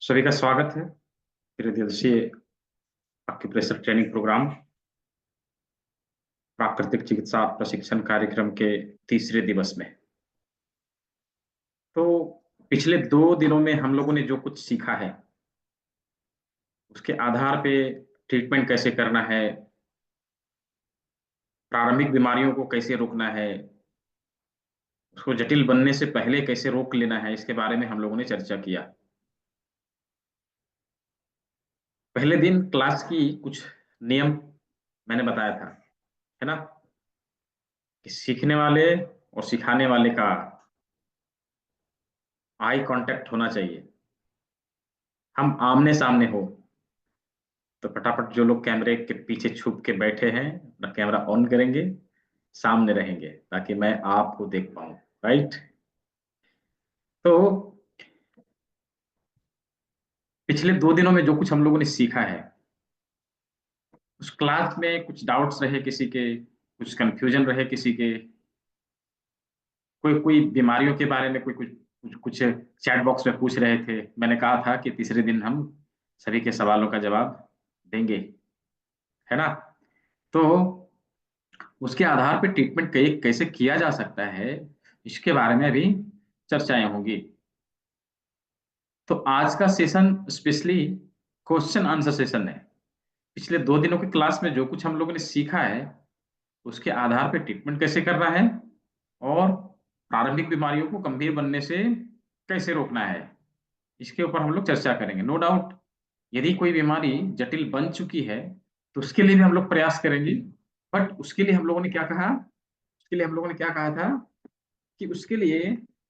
सभी का स्वागत है मेरे दिवसीय एक्यूप्रेशर ट्रेनिंग प्रोग्राम प्राकृतिक चिकित्सा प्रशिक्षण कार्यक्रम के तीसरे दिवस में। तो पिछले 2 दिनों में हम लोगों ने जो कुछ सीखा है उसके आधार पे ट्रीटमेंट कैसे करना है, प्रारंभिक बीमारियों को कैसे रोकना है, उसको जटिल बनने से पहले कैसे रोक लेना है, इसके बारे में हम लोगों ने चर्चा किया। पहले दिन क्लास की कुछ नियम मैंने बताया था, है ना, कि सीखने वाले और सिखाने वाले का आई कांटेक्ट होना चाहिए। हम आमने सामने हो तो फटाफट जो लोग कैमरे के पीछे छुप के बैठे हैं अपना कैमरा ऑन करेंगे, सामने रहेंगे ताकि मैं आपको देख पाऊं। राइट। तो पिछले 2 दिनों में जो कुछ हम लोगों ने सीखा है, उस क्लास में कुछ डाउट्स रहे किसी के, कुछ कंफ्यूजन रहे किसी के, कोई कोई बीमारियों के बारे में कोई कुछ कुछ कुछ चैट बॉक्स में पूछ रहे थे। मैंने कहा था कि तीसरे दिन हम सभी के सवालों का जवाब देंगे, है ना। तो उसके आधार पर ट्रीटमेंट कैसे किया जा सकता है, इसके बारे में अभी चर्चाएं होंगी। तो आज का session specially question answer session है। पिछले 2 दिनों की क्लास में जो कुछ हम लोगों ने सीखा है उसके आधार पर ट्रीटमेंट कैसे करना है और प्रारंभिक बीमारियों को गंभीर बनने से कैसे रोकना है, इसके ऊपर हम लोग चर्चा करेंगे। नो डाउट यदि कोई बीमारी जटिल बन चुकी है तो उसके लिए भी हम लोग प्रयास करेंगे। बट उसके लिए हम लोगों ने क्या कहा, उसके लिए हम लोगों ने क्या कहा था कि उसके लिए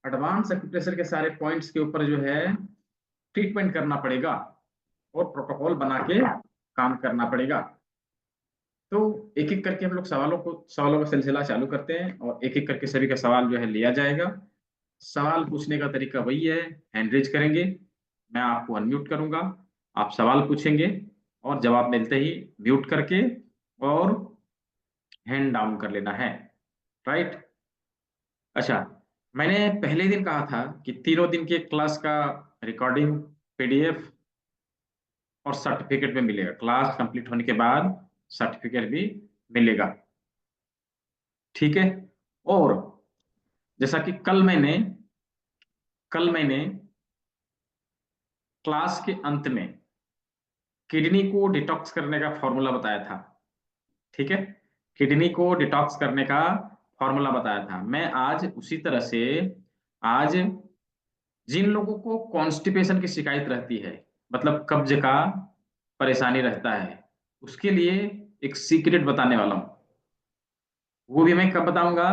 एडवांस एक्यूप्रेशर के सारे पॉइंट्स के ऊपर जो है ट्रीटमेंट करना पड़ेगा और प्रोटोकॉल बना के काम करना पड़ेगा। तो एक एक करके हम लोग सवालों का सिलसिला चालू करते हैं और एक एक करके सभी का सवाल जो है लिया जाएगा। सवाल पूछने का तरीका वही है, हैंड रेज करेंगे, मैं आपको अनम्यूट करूंगा, आप सवाल पूछेंगे और जवाब मिलते ही म्यूट करके और हैंड डाउन कर लेना है। राइट। अच्छा, मैंने पहले दिन कहा था कि तीनों दिन के क्लास का रिकॉर्डिंग, पीडीएफ और सर्टिफिकेट में मिलेगा। क्लास कंप्लीट होने के बाद सर्टिफिकेट भी मिलेगा, ठीक है। और जैसा कि कल मैंने क्लास के अंत में किडनी को डिटॉक्स करने का फॉर्मूला बताया था, ठीक है। किडनी को डिटॉक्स करने का फॉर्मूला बताया था। मैं आज उसी तरह से, आज जिन लोगों को कॉन्स्टिपेशन की शिकायत रहती है, मतलब कब्ज का परेशानी रहता है, उसके लिए एक सीक्रेट बताने वाला हूं। वो भी मैं कब बताऊंगा,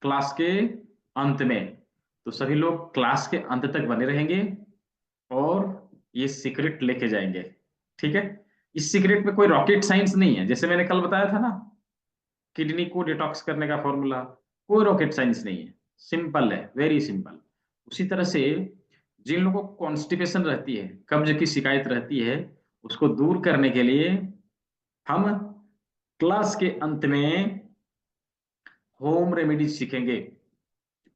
क्लास के अंत में। तो सभी लोग क्लास के अंत तक बने रहेंगे और ये सीक्रेट लेके जाएंगे, ठीक है। इस सीक्रेट में कोई रॉकेट साइंस नहीं है। जैसे मैंने कल बताया था ना, किडनी को डिटॉक्स करने का फॉर्मूला, कोई रॉकेट साइंस नहीं है, सिंपल है, वेरी सिंपल। उसी तरह से जिन लोगों को कॉन्स्टिपेशन रहती है, कब्ज की शिकायत रहती है, उसको दूर करने के लिए हम क्लास के अंत में होम रेमेडीज सीखेंगे।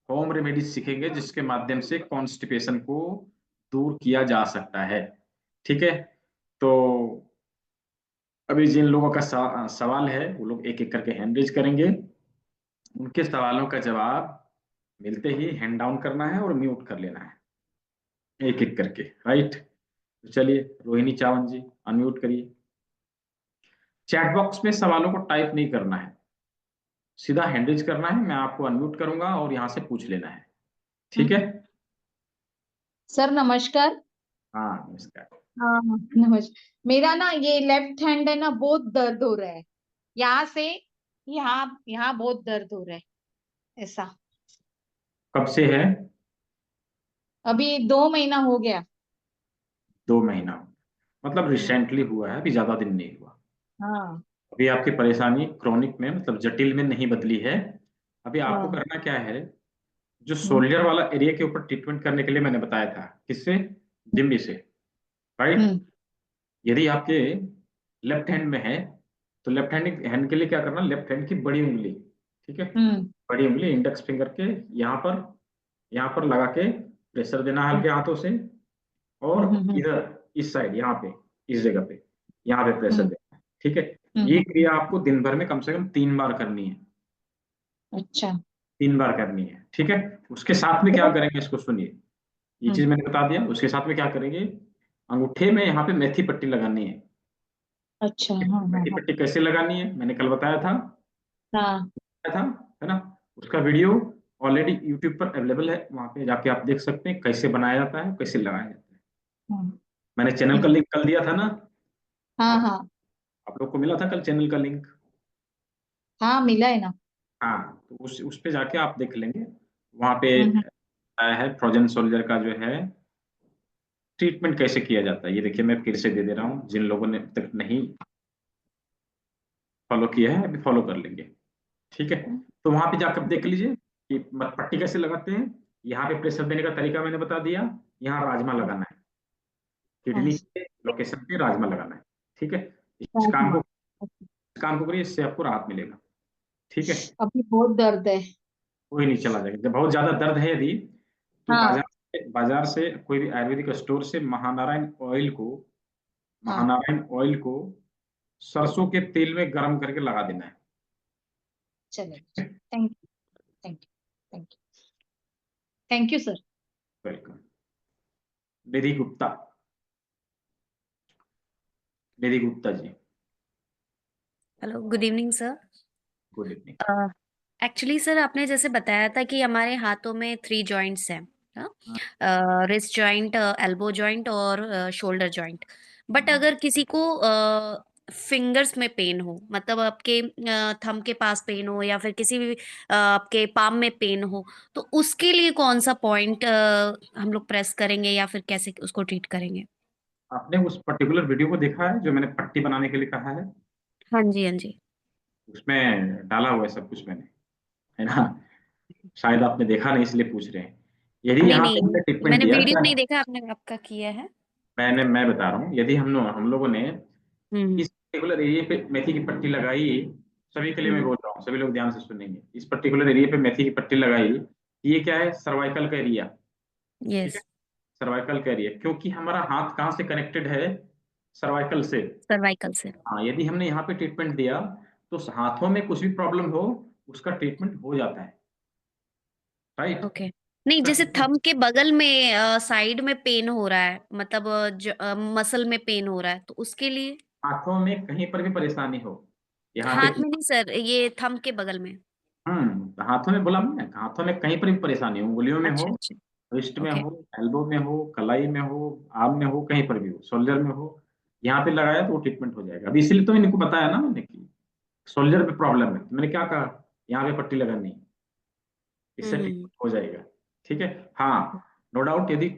होम रेमेडीज सीखेंगे जिसके माध्यम से कॉन्स्टिपेशन को दूर किया जा सकता है, ठीक है। तो अभी जिन लोगों का सवाल है वो लोग एक एक करके हैंड रेज करेंगे, उनके सवालों का जवाब मिलते ही हैंड डाउन करना है और म्यूट कर लेना है एक एक करके। राइट। तो चलिए रोहिणी चावल जी, अनम्यूट करिए। चैट बॉक्स में सवालों को टाइप नहीं करना है, सीधा हैंड रेज करना है, मैं आपको अनम्यूट करूंगा और यहाँ से पूछ लेना है, ठीक है। सर नमस्कार। हाँ नमस्कार। हाँ नमस्कार। मेरा ना ये लेफ्ट हैंड है ना, बहुत दर्द हो रहा है। यहाँ से यहाँ यहाँ बहुत दर्द हो रहा है ऐसा। कब से है? अभी 2 महीना हो गया। 2 महीना, मतलब हाँ। रिसेंटली हुआ है, अभी ज्यादा दिन नहीं हुआ। हाँ। अभी आपकी परेशानी क्रोनिक में, मतलब जटिल में नहीं बदली है। अभी आपको हाँ। करना क्या है, जो हम्म। शोल्डर वाला एरिया के ऊपर ट्रीटमेंट करने के लिए मैंने बताया था, किससे, जिम्बी से। राइट। हम्म। यदि आपके लेफ्ट हैंड में है तो लेफ्ट हैंड हैंड के लिए क्या करना, लेफ्ट हैंड की बड़ी उंगली, ठीक है, हम्म। बड़ी उंगली इंडेक्स फिंगर के यहाँ पर लगा के प्रेशर देना हल्के हाथों से। और हम्म इधर इस साइड यहाँ पे, इस जगह पे, यहाँ पे प्रेशर हम्म देना है। ठीक है, ये हम्म, क्रिया आपको दिन भर में कम से कम 3 बार करनी है। अच्छा। 3 बार करनी है, ठीक है। उसके साथ में क्या करेंगे, इसको सुनिए। ये चीज हम्म, मैंने बता दिया, उसके साथ में क्या करेंगे, अंगूठे में यहाँ पे मेथी पट्टी लगानी है। अच्छा। हाँ हाँ मेथी हाँ पट्टी कैसे लगानी है मैंने कल बताया था, हाँ था, है ना। उसका वीडियो ऑलरेडी यूट्यूब पर अवेलेबल है, वहां पे जाके आप देख सकते हैं कैसे बनाया जाता है, कैसे लगाया जाता है। हाँ मैंने चैनल का हम्म, लिंक कल दिया था ना। हाँ आप हाँ आप लोग को मिला था कल चैनल का लिंक। हाँ, मिला है ना। हाँ, तो उस पे जाके आप देख लेंगे, वहां पे हम्म आया है फ्रोजन सोल्जर का जो है ट्रीटमेंट कैसे किया जाता है। ये देखिए, मैं फिर से दे दे रहा हूँ, जिन लोगों ने अब तक नहीं फॉलो किया है अभी फॉलो कर लेंगे। ठीक है, तो वहां पे जाकर देख लीजिए कि पट्टी कैसे लगाते हैं। यहाँ पे प्रेशर देने का तरीका मैंने बता दिया। यहाँ राजमा लगाना है, हाँ, किडनी के लोकेशन पे राजमा लगाना है। ठीक है, इस हाँ, काम को हाँ। इस काम को करिए, इससे आपको राहत मिलेगा। ठीक है, अभी बहुत दर्द है। कोई नहीं, चला जाएगा। जब बहुत ज्यादा दर्द है यदि, तो हाँ बाजार से कोई भी आयुर्वेदिक स्टोर से हाँ, महानारायण ऑयल को सरसों के तेल में गर्म करके लगा देना है। चलेगा। Thank you, thank you, thank you, thank you sir. Welcome. Nidhi Gupta, Nidhi Gupta ji, hello, good evening sir. Good evening. Actually sir, आपने जैसे बताया था कि हमारे हाथों में 3 जॉइंट्स हैं, रिस्ट जॉइंट, एल्बो जॉइंट और शोल्डर जॉइंट। बट अगर किसी को फिंगर्स में पेन हो, मतलब आपके थंब के पास पेन हो या फिर किसी भी आपके पाम में पेन हो, तो उसके लिए कौन सा पॉइंट हम लोग प्रेस करेंगे या फिर कैसे उसको ट्रीट करेंगे? आपने उस पर्टिकुलर वीडियो को देखा है जो मैंने पट्टी बनाने के लिए कहा है? हाँ जी, हाँ जी। उसमें डाला हुआ है सब कुछ मैंने, है ना। शायद आपने देखा नहीं इसलिए पूछ रहे हैं। यदि नहीं यहाँ पे नहीं, हमने ट्रीटमेंट मैंने दिया वीडियो क्या, नहीं देखा, आपने आपका किया है। मैं बता रहा हूँ, यदि हम लोगों ने हम्म इस पर्टिकुलर एरिया पे मेथी की पट्टी लगाई, सभी के लिए मैं हम्म। बोल रहा हूँ, सभी लोग ध्यान से सुनेंगे। इस पर्टिकुलर एरिया पे मेथी की पट्टी लगाई, ये क्या है, सर्वाइकल का एरिया। ठीक है, यस। सर्वाइकल का एरिया, क्योंकि हमारा हाथ कहाँ से कनेक्टेड है, सर्वाइकल से। सर्वाइकल से। हाँ, यदि हमने यहाँ पे ट्रीटमेंट दिया, तो हाथों में कुछ भी प्रॉब्लम हो, उसका ट्रीटमेंट हो जाता है। Right, okay. नहीं, उसका जैसे ट्रीटमेंट। थंब के बगल में साइड में पेन हो रहा है, मतलब मसल में पेन हो रहा है, तो उसके लिए? हाथों में कहीं पर भी परेशानी हो, यहाँ पे, हाथ में नहीं सर, ये थंब के बगल में। हाथों में बोला मैंने, हाथों में कहीं पर भी परेशानी हो, उंगलियों में हो, अच्छा अच्छा। रिस्ट में ओके। हो, एल्बो में हो, कलाई में हो, आर्म में हो, कहीं पर भी हो, शोल्डर में हो, यहाँ पे लगाया तो वो ट्रीटमेंट हो जाएगा। अभी इसीलिए तो इनको बताया ना मैंने कि शोल्डर पे प्रॉब्लम है, तो मैंने क्या कहा, यहाँ पे पट्टी लगानी है, इससे हम्म। ट्रीटमेंट हो जाएगा। ठीक है, हाँ, नो डाउट, यदि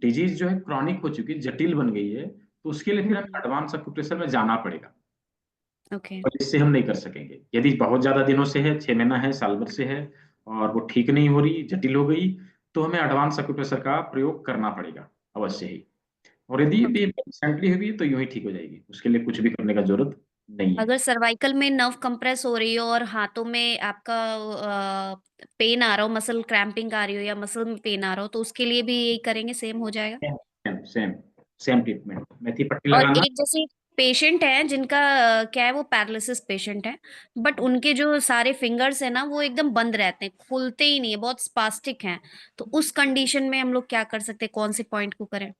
डिजीज जो है क्रॉनिक हो चुकी है, जटिल बन गई है, तो उसके लिए फिर हमें हम्म। एडवांस एक्यूप्रेशर में जाना पड़ेगा, ओके। और इससे हम नहीं कर सकेंगे। यदि बहुत ज्यादा दिनों से है, 6 महीना है, साल भर से है, और वो ठीक नहीं हो रही, जटिल हो गई, तो हमें एडवांस एक्यूप्रेशर का प्रयोग करना पड़ेगा अवश्य ही। और यदि भी ओके। रिसेंटली हुई है, तो यूं ही ठीक हो जाएगी, उसके लिए कुछ भी करने का जरूरत नहीं है। अगर सर्वाइकल में नर्व कंप्रेस हो रही हो और हाथों में आपका पेन आ रहा हो, मसल क्रैम्पिंग आ रही हो या मसल में पेन आ रहा हो, तो उसके लिए भी यही करेंगे, सेम हो जाएगा? सेम सेम सेम ट्रीटमेंट, मेथी पट्टी और लगाना। एक जैसे पेशेंट है जिनका क्या है, वो पैरालिसिस पेशेंट है, बट उनके जो सारे फिंगर्स है ना, वो एकदम बंद रहते हैं, खुलते ही नहीं है, बहुत स्पास्टिक हैं। तो उस कंडीशन में हम लोग क्या कर सकते हैं, कौन से पॉइंट को करें?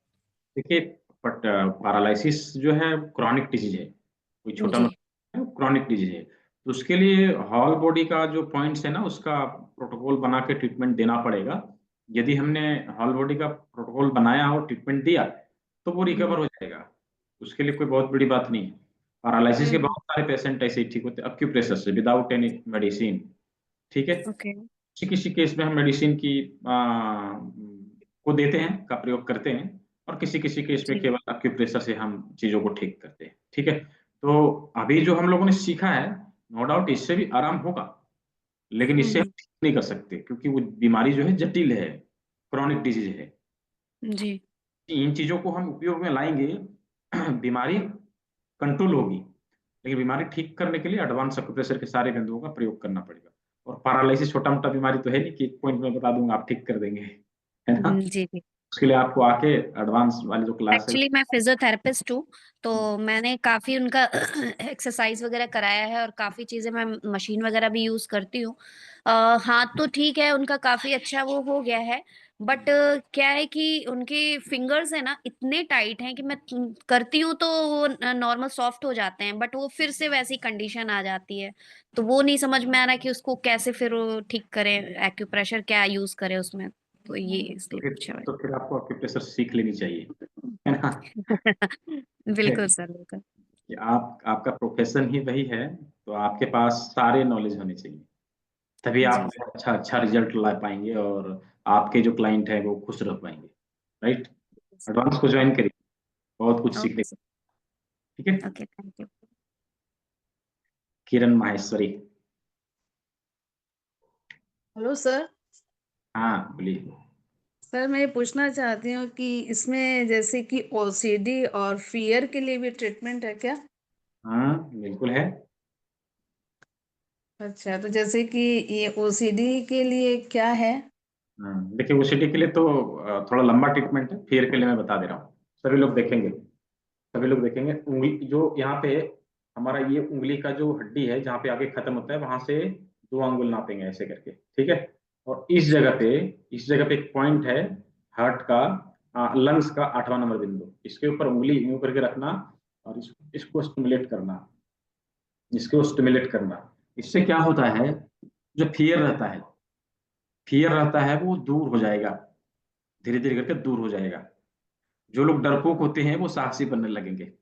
देखिए, बट पैरालिसिस जो है क्रॉनिक डिजीज है, कोई छोटा जी। मोटा क्रॉनिक डिजीज है, तो उसके लिए हॉल बॉडी का जो पॉइंट्स है ना, उसका प्रोटोकॉल बना के ट्रीटमेंट देना पड़ेगा। यदि हमने हॉल बॉडी का प्रोटोकॉल बनाया और ट्रीटमेंट दिया, तो वो हम्म रिकवर हो जाएगा। उसके लिए कोई बहुत बड़ी बात नहीं है। पैरालिसिस के हम्म। बहुत सारे पेशेंट ऐसे ही ठीक होते हैं अक्यूप्रेशर से, विदाउट एनी मेडिसिन। ठीक है, ओके। किसी किसी केस में हम मेडिसिन की को देते हैं, का प्रयोग करते हैं, और किसी किसी केस में जी। केवल एक्यूप्रेशर से हम चीजों को ठीक करते हैं। ठीक है, तो अभी जो हम लोगों ने सीखा है, नो डाउट इससे भी आराम होगा, लेकिन इससे हम हम्म। ठीक नहीं कर सकते, क्योंकि वो बीमारी जो है जटिल है, क्रॉनिक डिजीज है। जी। इन चीजों को हम उपयोग में लाएंगे, बीमारी कंट्रोल होगी, लेकिन बीमारी ठीक करने के लिए एडवांस एक्यूप्रेशर के सारे बिंदुओं का प्रयोग करना पड़ेगा। और पैरालिसिस छोटा मोटा बीमारी तो है नहीं कि एक पॉइंट में बता दूंगा आप ठीक कर देंगे, है ना। जी जी। उसके लिए आपको आके एडवांस वाली जो क्लास है। एक्चुअली मैं फिजियोथेरेपिस्ट हूँ, तो मैंने काफी उनका एक्सरसाइज वगैरह कराया है और काफी चीजें मैं मशीन वगैरह भी यूज करती हूँ। हाथ तो ठीक है, उनका काफी अच्छा वो हो गया है। बट क्या है कि उनके फिंगर्स है ना इतने टाइट हैं कि मैं करती हूँ तो वो नॉर्मल सॉफ्ट हो जाते हैं, बट वो फिर से वैसी कंडीशन आ जाती है। तो वो नहीं समझ में आ रहा कि उसको कैसे फिर वो ठीक करें, एक्यूप्रेशर क्या यूज करें उसमें। तो ये तो इसलिए फिर पूछा तो फिर आपको एक्यूप्रेशर सीख लेनी चाहिए, है ना। बिल्कुल सर, बिल्कुल। कि आपका प्रोफेशन ही वही है, तो आपके पास सारे नॉलेज होने चाहिए, तभी आप जी अच्छा अच्छा रिजल्ट ला पाएंगे और आपके जो क्लाइंट है वो खुश रह पाएंगे। राइट। सर। एडवांस को ज्वाइन करिए, बहुत कुछ सीखने ओके को। सर। ठीक है। Okay, thank you. Kiran Maheshwari. Hello sir. हाँ बोलिए। सर मैं ये पूछना चाहती हूँ कि इसमें जैसे कि ओसीडी और फियर के लिए भी ट्रीटमेंट है क्या? हाँ बिल्कुल है। अच्छा, तो जैसे कि ये ओसीडी के लिए क्या है? देखिए ओसीडी के लिए तो थोड़ा लंबा ट्रीटमेंट है, फियर के लिए मैं बता दे रहा हूँ। सभी लोग देखेंगे, सभी लोग देखेंगे उंगली जो यहाँ पे हमारा ये उंगली का जो हड्डी है जहाँ पे आगे खत्म होता है वहां से 2 अंगुल नापेंगे ऐसे करके, ठीक है। और इस जगह पे एक पॉइंट है हार्ट का, लंग्स का 8वां नंबर बिंदु, इसके ऊपर उंगली यूं करके रखना और इसको स्टिमुलेट करना, इसको स्टिमुलेट करना। इससे क्या होता है, जो फियर रहता है वो दूर हो जाएगा, धीरे धीरे करके दूर हो जाएगा। जो लोग डरपोक होते हैं वो साहसी बनने लगेंगे।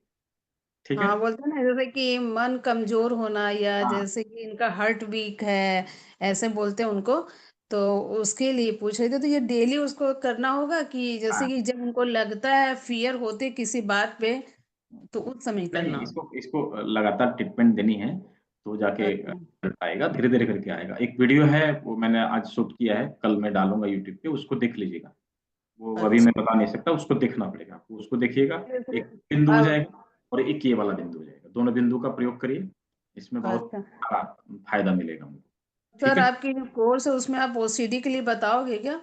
ठीक है। हाँ, बोलते हैं ना जैसे कि मन कमजोर होना या हाँ जैसे कि इनका हार्ट वीक है, ऐसे बोलते हैं उनको। तो उसके लिए पूछ रहे थे, तो ये डेली उसको करना होगा कि जैसे हाँ। कि जब उनको लगता है फियर होते किसी बात पे, तो उस समय नहीं करना नहीं, होगा? इसको इसको लगातार ट्रीटमेंट देनी है, तो जाके अच्छा। आएगा, धीरे धीरे करके आएगा। एक वीडियो है वो मैंने आज शूट किया है, कल मैं डालूंगा यूट्यूब पे, उसको देख लीजिएगा। वो अभी अच्छा। मैं बता नहीं सकता, उसको देखना पड़ेगा आपको, उसको देखिएगा। जैसे एक बिंदु हो अब जाएगा और एक ये वाला बिंदु हो जाएगा, दोनों बिंदु का प्रयोग करिए, इसमें बहुत अच्छा सारा फायदा मिलेगा हमको। ठीक सर, है। आपकी जो कोर्स है उसमें आप ओसीडी के लिए बताओगे क्या?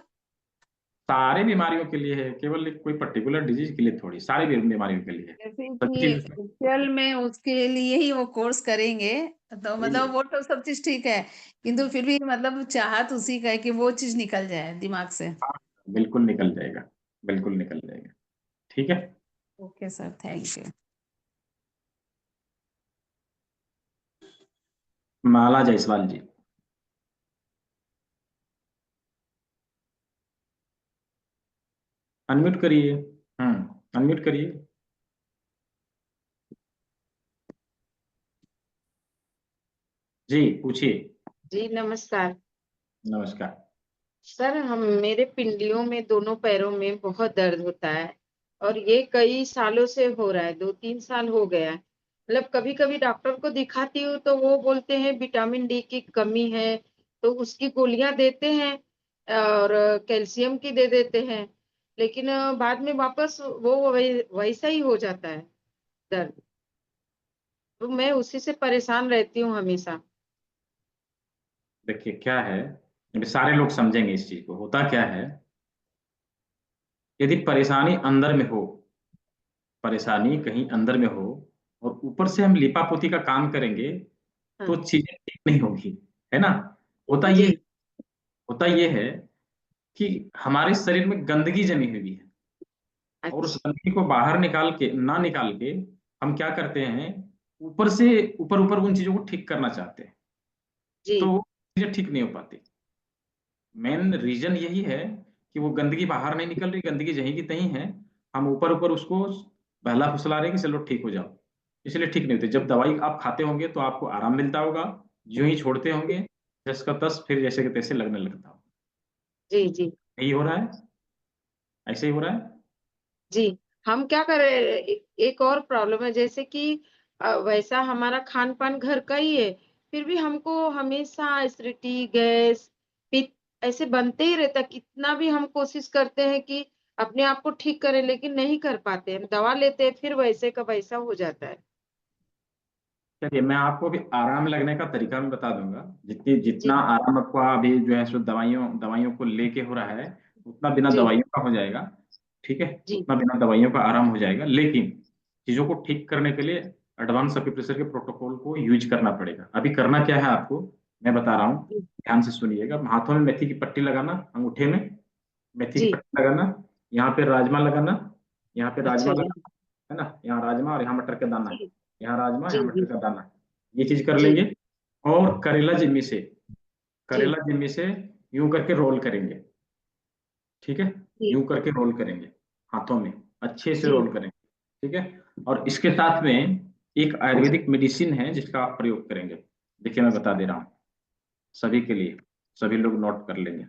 सारे बीमारियों के लिए है, केवल कोई पर्टिकुलर डिजीज के लिए थोड़ी, सारी बीमारियों के लिए है। जैसे सभी कि चीज एक्चुअल में उसके लिए ही वो कोर्स करेंगे, तो वही है। मतलब वो तो सब चीज ठीक है, किंतु फिर भी मतलब चाहत उसी का है कि वो चीज निकल जाए दिमाग से। हाँ, बिल्कुल निकल जाएगा, बिल्कुल निकल जाएगा। ठीक है। Okay sir, thank you. Mala Jaiswal ji. Unmute करिए। अनम्यूट करिए। जी पूछिए। जी नमस्कार। नमस्कार। सर हम मेरे पिंडलियों में दोनों पैरों में बहुत दर्द होता है और ये कई सालों से हो रहा है, 2-3 साल हो गया है। मतलब कभी कभी डॉक्टर को दिखाती हूँ तो वो बोलते हैं विटामिन डी की कमी है, तो उसकी गोलियां देते हैं और कैल्शियम की दे देते हैं, लेकिन बाद में वापस वो वैसा ही हो जाता है दर्द। तो मैं उसी से परेशान रहती हूँ हमेशा। देखिए क्या है, अभी सारे लोग समझेंगे इस चीज को, होता क्या है, यदि परेशानी अंदर में हो, परेशानी कहीं अंदर में हो और ऊपर से हम लीपापोती का काम करेंगे, तो हाँ। चीजें ठीक नहीं होगी, है ना। होता ये जी। होता ये है कि हमारे शरीर में गंदगी जमी हुई है, और उस अच्छा। गंदगी को बाहर निकाल के हम क्या करते हैं, ऊपर से ऊपर ऊपर उन चीजों को ठीक करना चाहते हैं, तो जी। वो चीजें ठीक नहीं हो पाती। मेन रीजन यही है कि वो गंदगी बाहर नहीं निकल रही, गंदगी जहीं की तहीं है, हम ऊपर ऊपर उसको बहला फुसला रहे हैं कि चलो ठीक हो जाओ, इसलिए ठीक नहीं होते। जब दवाई आप खाते होंगे तो आपको आराम मिलता होगा, जो ही छोड़ते होंगे जस का तस फिर जैसे के तैसे लगने लगता होगा। जी। जी। यही हो रहा है, ऐसे ही हो रहा है। जी। हम क्या करें, एक और प्रॉब्लम है जैसे कि वैसा हमारा खान पान घर का ही है, फिर भी हमको हमेशा एसिडिटी, गैस, पित्त ऐसे बनते ही रहता है। कितना भी हम कोशिश करते हैं कि अपने आप को ठीक करें, लेकिन नहीं कर पाते हैं। दवा लेते हैं फिर वैसे का वैसा हो जाता है। चलिए मैं आपको अभी आराम लगने का तरीका भी बता दूंगा, जितना जी। आराम आपको अभी जो है सो दवाइयों दवाइयों को लेके हो रहा है, उतना बिना जी। दवाइयों का हो जाएगा। ठीक है, जी उतना बिना दवाइयों का आराम हो जाएगा। लेकिन चीजों को ठीक करने के लिए एडवांस एक्यूप्रेशर के प्रोटोकॉल को यूज करना पड़ेगा। अभी करना क्या है आपको, मैं बता रहा हूँ, जी ध्यान से सुनिएगा। हाथों में मेथी की पट्टी लगाना, अंगूठे में मेथी की जी। पट्टी लगाना, यहाँ पे राजमा लगाना, यहाँ पे राजमा अच्छा जी। लगाना, है ना, यहाँ राजमा और यहाँ मटर का दाना, जी यहाँ राजमा जी यहाँ मटर जी का दाना, ये चीज कर जी लेंगे। और करेला जिम्मी से, जी करेला जिम्मी से यूं करके रोल करेंगे, ठीक है, जी यूं करके रोल करेंगे, हाथों में अच्छे से जी रोल करेंगे, ठीक है। और इसके साथ में एक आयुर्वेदिक मेडिसिन है जिसका आप प्रयोग करेंगे। देखिए मैं बता दे रहा हूँ सभी के लिए, सभी लोग नोट कर लेंगे।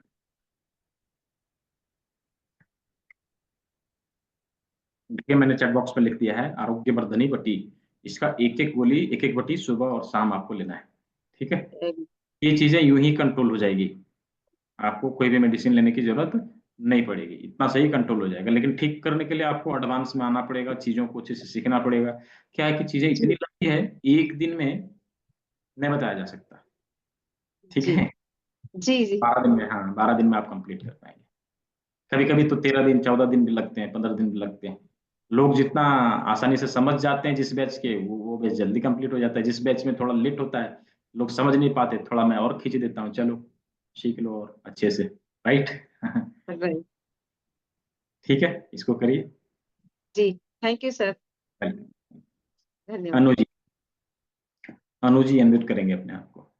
देखिए मैंने चैट बॉक्स में लिख दिया है, आरोग्यवर्धनी बटी। इसका एक एक गोली, एक एक बटी सुबह और शाम आपको लेना है, ठीक है। ये चीजें यूं ही कंट्रोल हो जाएगी, आपको कोई भी मेडिसिन लेने की जरूरत नहीं पड़ेगी, इतना सही कंट्रोल हो जाएगा। लेकिन ठीक करने के लिए आपको एडवांस में आना पड़ेगा, चीजों को अच्छे से सीखना पड़ेगा। क्या है कि चीजें इतनी जी लंबी है, एक दिन में नहीं बताया जा सकता, ठीक जी है। जी जी 12 दिन में, हाँ 12 दिन में आप कंप्लीट कर पाएंगे। कभी कभी तो 13 दिन, 14 दिन भी लगते हैं, 15 दिन भी लगते हैं। लोग जितना आसानी से समझ जाते हैं जिस बैच के, वो बैच जल्दी कंप्लीट हो जाता है। जिस बैच में थोड़ा लेट होता है, लोग समझ नहीं पाते, थोड़ा मैं और खींच देता हूँ, चलो सीख लो और अच्छे से, राइट। राइट। ठीक है, इसको करिए। जी थैंक यू सर, चलिए। धन्यवाद। अनुजी, अनुजी अनम्यूट करेंगे अपने आप को।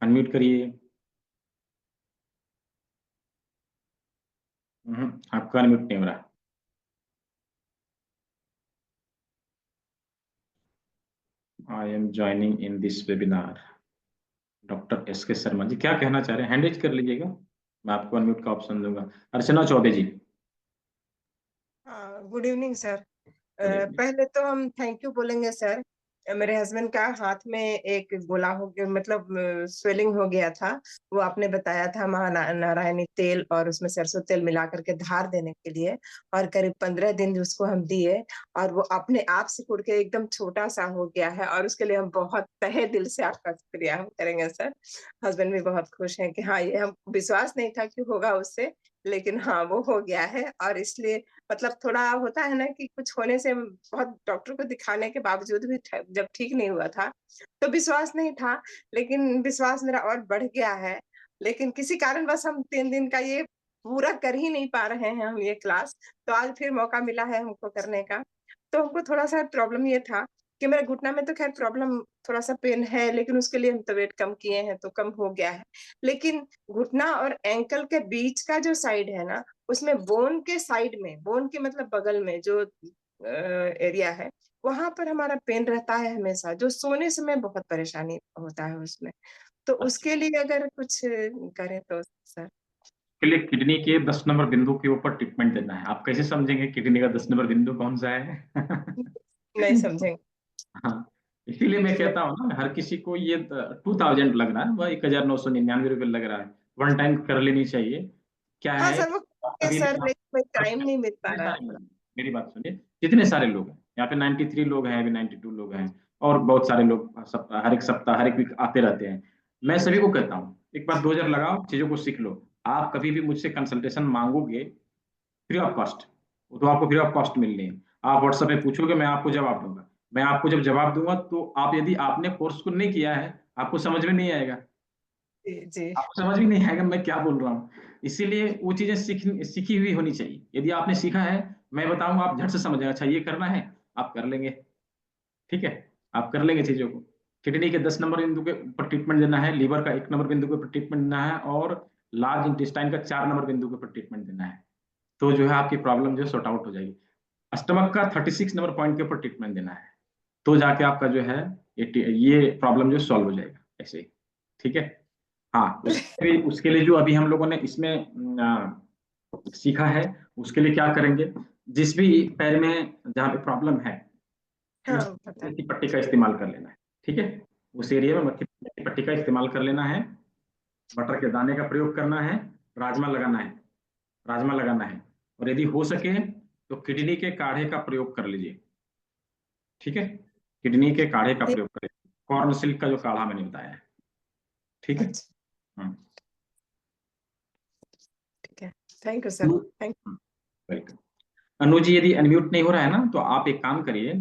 अनम्यूट करिए। आपका अनम्यूट नहीं हो रहा। I am joining in this webinar. Doctor S के शर्मा जी क्या कहना चाह रहे हैं, हैंड रेज कर लीजिएगा, मैं आपको अनम्यूट का ऑप्शन दूंगा। Archana Choubey ji. Good evening sir. Good evening. पहले तो हम थैंक यू बोलेंगे सर। मेरे हस्बैंड का हाथ में एक गोला हो गया, मतलब स्वेलिंग हो गया था। वो आपने बताया था महानारायणी तेल और उसमें सरसों तेल मिला करके धार देने के लिए, और करीब 15 दिन उसको हम दिए, और वो अपने आप से कुड़ के एकदम छोटा सा हो गया है, और उसके लिए हम बहुत तहे दिल से आपका शुक्रिया हम करेंगे सर। हस्बैंड भी बहुत खुश हैं कि हाँ, ये हम विश्वास नहीं था कि होगा उससे, लेकिन हाँ वो हो गया है। और इसलिए मतलब थोड़ा होता है ना कि कुछ होने से बहुत डॉक्टर को दिखाने के बावजूद भी जब ठीक नहीं हुआ था तो विश्वास नहीं था, लेकिन विश्वास मेरा और बढ़ गया है। लेकिन किसी कारणवश हम 3 दिन का ये पूरा कर ही नहीं पा रहे हैं हम ये क्लास। तो आज फिर मौका मिला है हमको करने का। तो हमको थोड़ा सा प्रॉब्लम ये था कि मेरे घुटना में तो खैर प्रॉब्लम थोड़ा सा पेन है, लेकिन उसके लिए हम तो वेट कम किए हैं तो कम हो गया है। लेकिन घुटना और एंकल के बीच का जो साइड है ना, उसमें बोन के साइड में, बोन के मतलब बगल में जो एरिया है, वहां पर हमारा पेन रहता है हमेशा, जो सोने समय बहुत परेशानी होता है उसमें। तो अच्छा, उसके लिए अगर कुछ करें तो सर। के लिए किडनी के 10 नंबर बिंदु के ऊपर ट्रीटमेंट देना है। आप कैसे समझेंगे किडनी का 10 नंबर बिंदु कौन सा है? नहीं समझेंगे। हाँ, इसीलिए मैं कहता हूँ ना, हर किसी को ये 2000 लग रहा है, वह 1999 रुपये लग रहा है, वन टाइम कर लेनी चाहिए। क्या हाँ है, सर, वो अभी सर लेकिन टाइम अभी नहीं मिल पा कितने रहा है सारे, थोड़ा। मेरी बात सुनिए, कितने सारे लोग हैं यहाँ पे, 93 लोग हैं, अभी 92 लोग हैं, और बहुत सारे लोग हर एक सप्ताह, हर एक वीक आते रहते हैं। मैं सभी को कहता हूँ एक बार 2000 लगाओ, चीजों को सीख लो। आप कभी भी मुझसे कंसल्टेशन मांगोगे फ्री ऑफ कॉस्ट, वो तो आपको फ्री ऑफ कॉस्ट मिलनी है। आप व्हाट्सएप पे पूछोगे, मैं आपको जवाब दूंगा। मैं आपको जब जवाब दूंगा तो आप, यदि आपने कोर्स को नहीं किया है, आपको समझ में नहीं आएगा, जी जी आपको समझ में नहीं आएगा मैं क्या बोल रहा हूँ। इसीलिए वो चीजें सीखी हुई होनी चाहिए। यदि आपने सीखा है, मैं बताऊंगा, आप झट से समझ जाएगा, अच्छा ये करना है, आप कर लेंगे, ठीक है, आप कर लेंगे चीजों को। किडनी के 10 नंबर बिंदु के ऊपर ट्रीटमेंट देना है, लीवर का 1 नंबर बिंदु के ऊपर ट्रीटमेंट देना है, और लार्ज इंटेस्टाइन का 4 नंबर बिंदु के ऊपर ट्रीटमेंट देना है। तो जो है आपकी प्रॉब्लम जो है सॉर्ट आउट हो जाएगी। स्टमक का 36 नंबर पॉइंट के ऊपर ट्रीटमेंट देना है, तो जाके आपका जो है ये प्रॉब्लम जो सॉल्व हो जाएगा ऐसे ही, ठीक है। हाँ, उसके लिए जो अभी हम लोगों ने इसमें सीखा है, उसके लिए क्या करेंगे, जिस भी पैर में जहाँ पे प्रॉब्लम है, हाँ उस पता है। मेथी पट्टी का इस्तेमाल कर लेना है, ठीक है। उस एरिया में मेथी पट्टी का इस्तेमाल कर लेना है, मटर के दाने का प्रयोग करना है, राजमा लगाना है, राजमा लगाना है, और यदि हो सके तो किडनी के काढ़े का प्रयोग कर लीजिए, ठीक है। किडनी के काढ़े का ठीक। प्रयोग करें, कॉर्न सिल्क का जो काढ़ा मैंने बताया है, ठीक है। अच्छा। हम्म। Thank you sir, thank you. Welcome. Anu ji, यदि अनम्यूट नहीं हो रहा है ना, तो आप एक काम करिए,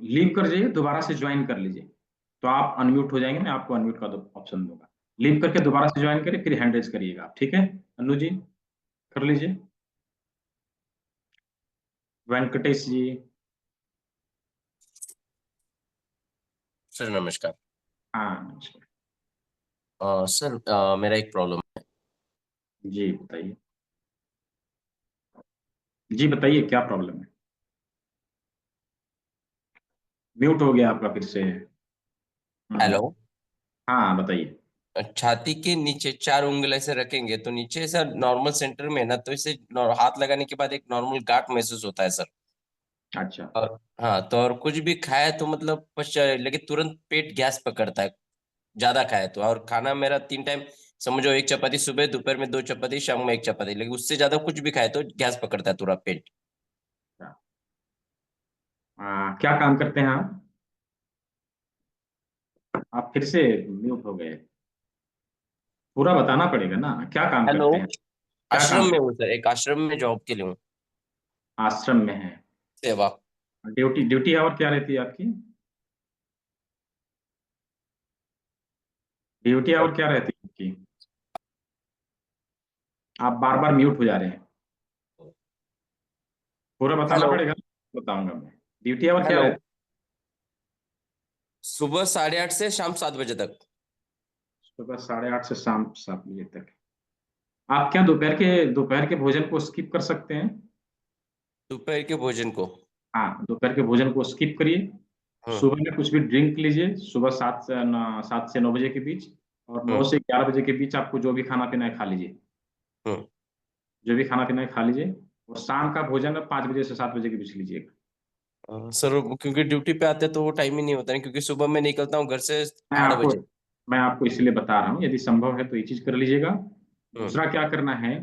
लीव कर जाइए, दोबारा से ज्वाइन कर लीजिए, तो आप अनम्यूट हो जाएंगे। मैं आपको अनम्यूट का ऑप्शन दूंगा। लीव करके दोबारा से ज्वाइन करिए, फिर हैंड रेज करिएगा आप, ठीक है? अनु जी कर लीजिए। वेंकटेश जी। सर नमस्कार। हाँ नमस्कार। सर मेरा एक प्रॉब्लम है। जी बताइए। जी बताइए क्या प्रॉब्लम है? म्यूट हो गया आपका फिर से। हेलो। हाँ बताइए। छाती के नीचे 4 उंगली से रखेंगे तो नीचे सर नॉर्मल सेंटर में है ना, तो इसे हाथ लगाने के बाद एक नॉर्मल गांठ महसूस होता है सर। अच्छा। और हाँ, तो और कुछ भी खाए तो मतलब लेकिन तुरंत पेट गैस पकड़ता है, ज्यादा खाए तो। और खाना मेरा 3 टाइम समझो, 1 चपाती सुबह, दोपहर में 2 चपाती, शाम में 1 चपाती, लेकिन उससे ज्यादा कुछ भी खाए तो गैस पकड़ता है तुरंत पेट। क्या काम करते हैं आप? आप फिर से म्यूट हो गए। पूरा बताना पड़ेगा ना, क्या काम हेलो। करते हैं? क्या काम? आश्रम में हूँ सर, एक आश्रम में जॉब के लिए हूँ। आश्रम में है? सेवा। ड्यूटी ड्यूटी आवर क्या रहती है आपकी? ड्यूटी आवर क्या रहती है आपकी? आप बार बार म्यूट हो जा रहे हैं। पूरा बताना हेलो। पड़ेगा, बताऊंगा मैं। ड्यूटी आवर क्या हेलो। रहती सुबह 8:30 से शाम 7 बजे तक। है? सुबह 8:30 से शाम 7 बजे तक। आप क्या दोपहर के भोजन को स्किप कर सकते हैं? दोपहर के भोजन को। हाँ, दोपहर के भोजन को स्किप करिए। हम्म। सुबह में कुछ भी ड्रिंक लीजिए, सुबह 7 से 9 बजे के बीच, और 9 हम्म। से 11 बजे के बीच आपको जो भी खाना पीना है खा लीजिए। हम्म। जो भी खाना पीना है खा लीजिए। और शाम का भोजन 5 बजे से 7 बजे के बीच लीजिएगा। सर क्योंकि ड्यूटी पे आते तो वो टाइम ही नहीं होता है, क्योंकि सुबह मैं निकलता हूँ घर से मैं 8 आपको बजे। मैं आपको इसलिए बता रहा हूँ, यदि संभव है तो ये चीज कर लीजिएगा। हम्म। दूसरा क्या करना है,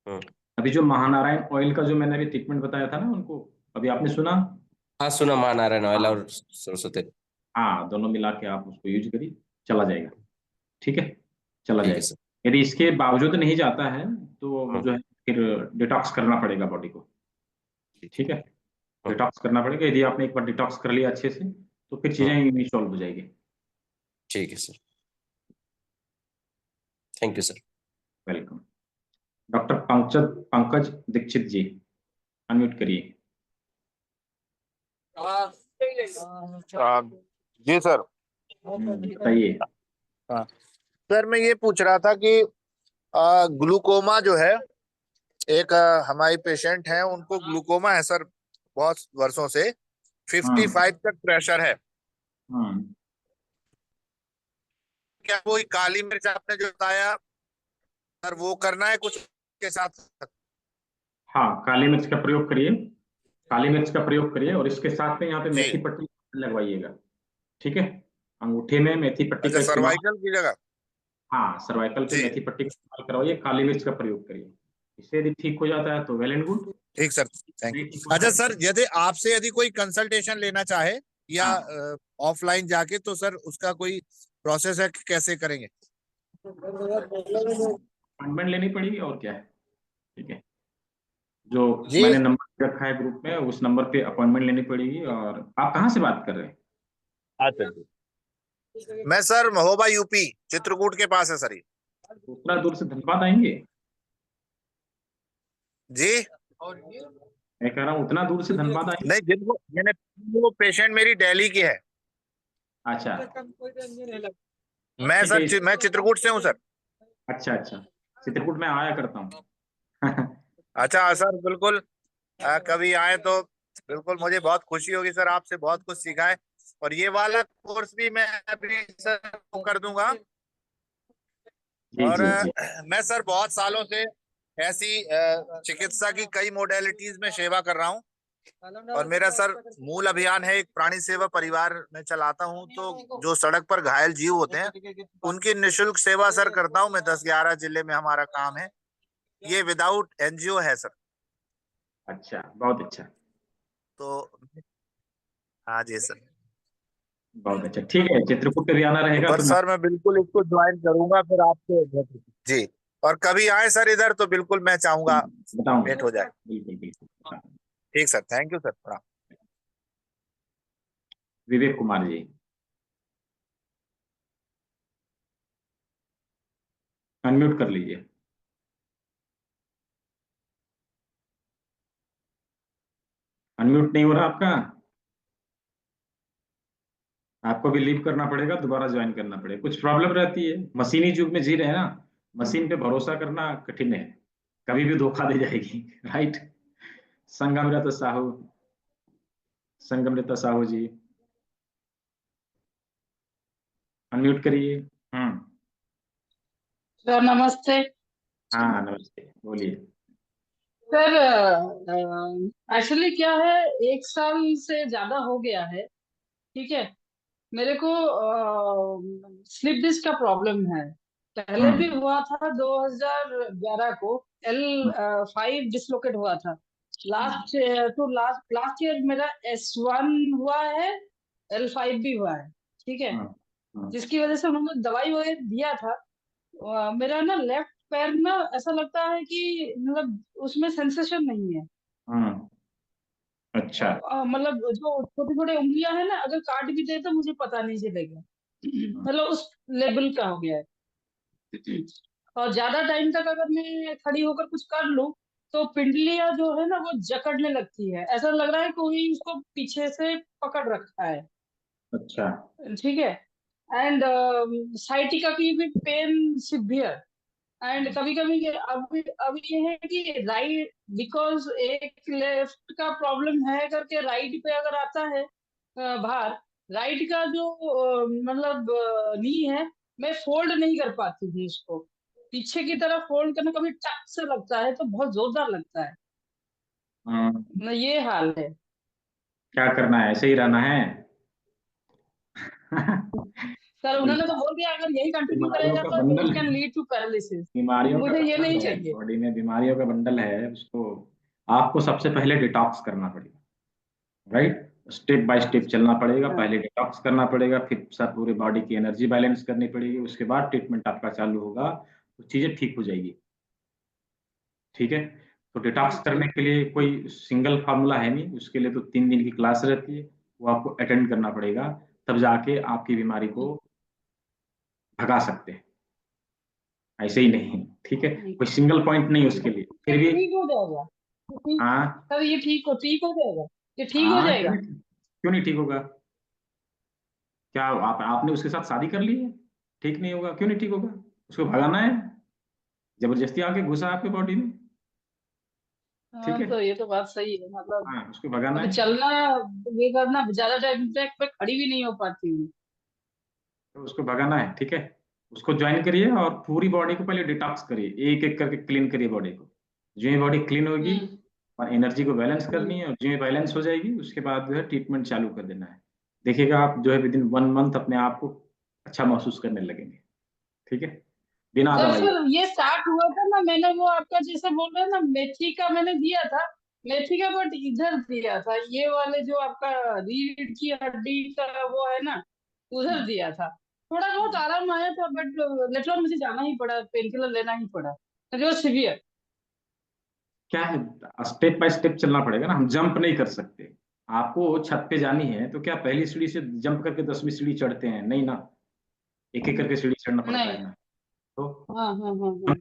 हम्म। अभी जो महानारायण ऑयल का जो मैंने अभी ट्रीटमेंट बताया था ना उनको, अभी आपने सुना? हाँ सुना, महानारायण ऑयल हाँ। और सरसों तेल। हाँ, दोनों मिला के आप उसको यूज करिए, चला जाएगा। ठीक है, चला ठीक है जाएगा। सर। यदि इसके बावजूद नहीं जाता है तो हम्म। जो है फिर डिटॉक्स करना पड़ेगा बॉडी को। ठीक है, हम्म। डिटॉक्स करना पड़ेगा। यदि आपने एक बार डिटॉक्स कर लिया अच्छे से, तो फिर चीजें हम्म। यूं सॉल्व हो जाएगी। ठीक है sir. Thank you sir. Welcome. Doctor Pankaj Pankaj Dixit ji, unmute करिए। जी सर। बताइए। हाँ सर, मैं ये पूछ रहा था कि ग्लूकोमा जो है, एक हमारी पेशेंट है, उनको ग्लूकोमा है सर, बहुत वर्षों से। हम्म 55 तक प्रेशर है। हम्म क्या कोई काली मिर्च आपने जो बताया सर, वो करना है कुछ के साथ? हाँ, काली मिर्च का प्रयोग करिए। काली मिर्च का प्रयोग करिए, और इसके साथ में यहाँ पे जी। मेथी पट्टी लगवाइएगा। ठीक है, अंगूठे में मेथी पट्टी का अच्छा, इस्तेमाल। सर्वाइकल की जगह? हाँ, सर्वाइकल पे जी मेथी पट्टी का इस्तेमाल करवाइए, काली मिर्च का प्रयोग करिए। इससे यदि ठीक हो जाता है तो वेल एंड गुड। ठीक सर, थैंक नहीं यू। ठीक होता अच्छा है सर, यदि आपसे यदि कोई कंसल्टेशन लेना चाहे या हाँ, ऑफलाइन जाके, तो सर उसका कोई प्रोसेस है कि कैसे करेंगे? अपॉइंटमेंट लेनी पड़ेगी और क्या है। ठीक है, जो जी। मैंने नंबर रखा है ग्रुप में, उस नंबर पे अपॉइंटमेंट लेनी पड़ेगी। और आप कहाँ से बात कर रहे हैं? अच्छा जी। मैं सर महोबा यूपी, चित्रकूट के पास है सर ये। उतना दूर से धनबाद आएंगे? जी। मैं कह रहा हूँ उतना दूर से धनबाद आएंगे? नहीं, जिनको मैंने, वो पेशेंट मेरी दिल्ली की है। अच्छा मैं ठीक है। सर मैं चित्रकूट से हूँ सर। अच्छा अच्छा, चित्रकूट में आया करता हूँ। अच्छा सर, बिल्कुल। कभी आए तो बिल्कुल, मुझे बहुत खुशी होगी सर, आपसे बहुत कुछ सीखा है। और ये वाला कोर्स भी मैं अभी सर कर दूंगा। जी और जी जी। मैं सर बहुत सालों से ऐसी चिकित्सा की कई मोडेलिटीज में सेवा कर रहा हूँ। और मेरा सर मूल अभियान है, एक प्राणी सेवा परिवार में चलाता हूँ। तो जो सड़क पर घायल जीव होते हैं, उनकी निशुल्क सेवा सर करता हूँ मैं। 10-11 जिले में हमारा काम है। ये विदाउट एनजीओ है सर। अच्छा, बहुत अच्छा। तो हाँ जी सर। बहुत अच्छा, ठीक है, चित्रकूट पे भी आना तो रहेगा पर तो मैं। सर मैं बिल्कुल इसको ज्वाइन करूंगा फिर आपके। जी। और कभी आए सर इधर तो बिल्कुल मैं चाहूंगा बताऊंगा भेंट हो जाए। बिल्कुल बिल्कुल। ठीक सर, थैंक यू सर, प्रणाम। विवेक कुमार जी, अनम्यूट कर लीजिए। अनम्यूट नहीं हो रहा आपका, आपको भी लीव करना पड़ेगा, दोबारा ज्वाइन करना पड़ेगा, कुछ प्रॉब्लम रहती है। मशीनी युग में जी रहे हैं ना, मशीन पे भरोसा करना कठिन है, कभी भी धोखा दे जाएगी। राइट। संगमरता साहू, संगमरता साहू जी, अनम्यूट करिए। सर नमस्ते। हाँ नमस्ते, बोलिए। सर एक्चुअली क्या है, 1 साल से ज्यादा हो गया है, ठीक है। मेरे को स्लिप डिस्क का प्रॉब्लम है। पहले भी हम्म हुआ था 2011 को, L5 डिसलोकेट हुआ था। लास्ट लास्ट ईयर मेरा S1 हुआ है, L5 भी हुआ है, ठीक है। हम्म हम्म जिसकी वजह से उन्होंने दवाई वगैरह दिया था। मेरा ना लेफ्ट पैर ना ऐसा लगता है कि मतलब उसमें सेंसेशन नहीं है। हम्म, अच्छा। मतलब जो छोटी छोटी उंगलियां है ना, अगर काट भी दे तो मुझे पता नहीं चलेगा। हम्म, मतलब उस लेवल का हो गया है। और ज्यादा टाइम तक अगर मैं खड़ी होकर कुछ कर लूं तो पिंडलियां जो है ना वो जकड़ने लगती है, ऐसा लग रहा है कोई उसको पीछे से पकड़ रखा है, अच्छा। ठीक है। एंड साइटिका की भी पेन सिवियर। एंड कभी कभी अब ये है कि राइट, बिकॉज एक लेफ्ट का प्रॉब्लम है करके राइट पे अगर आता है भार, राइट का जो मतलब नी है, मैं फोल्ड नहीं कर पाती हूँ उसको पीछे की तरफ फोल्ड करना, कभी टक से लगता है तो बहुत जोरदार लगता है हम्म, ना, ये हाल है। क्या करना है, ऐसे ही रहना है। सर उन्होंने तो बोल दिया अगर यही कंटिन्यू बीमारियों करेगा का तो बंडल इट है, कैन लीड टू पैरालिसिस। बीमारियों का मुझे ये नहीं बंडल है, चाहिए। बॉडी में बीमारियों का बंडल है, उसको आपको सबसे पहले डिटॉक्स करना पड़ेगा। राइट। स्टेप बाय स्टेप चलना पड़ेगा, हाँ, पहले डिटॉक्स करना पड़ेगा, फिर सब पूरे बॉडी की एनर्जी बैलेंस करनी पड़ेगी, उसके बाद ट्रीटमेंट आपका चालू होगा, तो चीजें ठीक हो जाएगी। ठीक है। तो डिटॉक्स करने ठीक। के लिए कोई सिंगल फार्मूला है नहीं, उसके लिए तो 3 दिन की क्लास रहती है, वो आपको अटेंड करना पड़ेगा, तब जाके आपकी बीमारी को भगा सकते हैं, ऐसे ही नहीं। ठीक है। कोई सिंगल पॉइंट नहीं उसके लिए, फिर ये भी। ठीक हो जाएगा। हाँ सर ये ठीक हो जाएगा, ये ठीक हो हाँ, जाएगा। क्यों नहीं ठीक होगा? क्या आपने उसके साथ शादी कर ली है? ठीक नहीं होगा? क्यों नहीं ठीक होगा? उसको भगाना है, जबरदस्ती आके घुसा आपके बॉडी में। ठीक हाँ है। तो ये तो बात सही है, मतलब हाँ, उसको भगाना अभी है। चलना, ये करना, ज्यादा टाइम तक पे खड़ी भी नहीं हो पाती हूँ। तो उसको भगाना है, ठीक है। उसको ज्वाइन करिए और पूरी बॉडी को पहले डिटॉक्स करिए, एक एक करके क्लीन करिए बॉडी को। जो ही बॉडी क्लीन होगी हम्म और एनर्जी को बैलेंस करनी हम्म है, और जो ही बैलेंस हो जाएगी उसके बाद जो है ट्रीटमेंट चालू कर देना है। देखिएगा आप जो है विद इन 1 मंथ अपने आप को अच्छा महसूस करने लगेंगे। ठीक है, बिना सर दवाई। सर ये स्टार्ट हुआ था ना, मैंने वो आपका जैसे बोल रहे हैं ना, मेथी का मैंने दिया था। मेथी का बट इधर दिया था, ये वाले जो आपका रीढ़ की हड्डी का वो है ना, उधर दिया था। थोड़ा बहुत आराम आया था बट लेटर ऑन मुझे जाना ही पड़ा, पेन किलर लेना ही पड़ा, जो सीवियर। क्या है, स्टेप बाय स्टेप चलना पड़ेगा ना, हम जंप नहीं कर सकते। आपको छत पे जानी है तो क्या पहली सीढ़ी से जंप करके 10वीं सीढ़ी चढ़ते हैं? नहीं ना, एक एक करके सीढ़ी चढ़ना पड़ता नहीं। है ना। तो हाँ हाँ हाँ हाँ।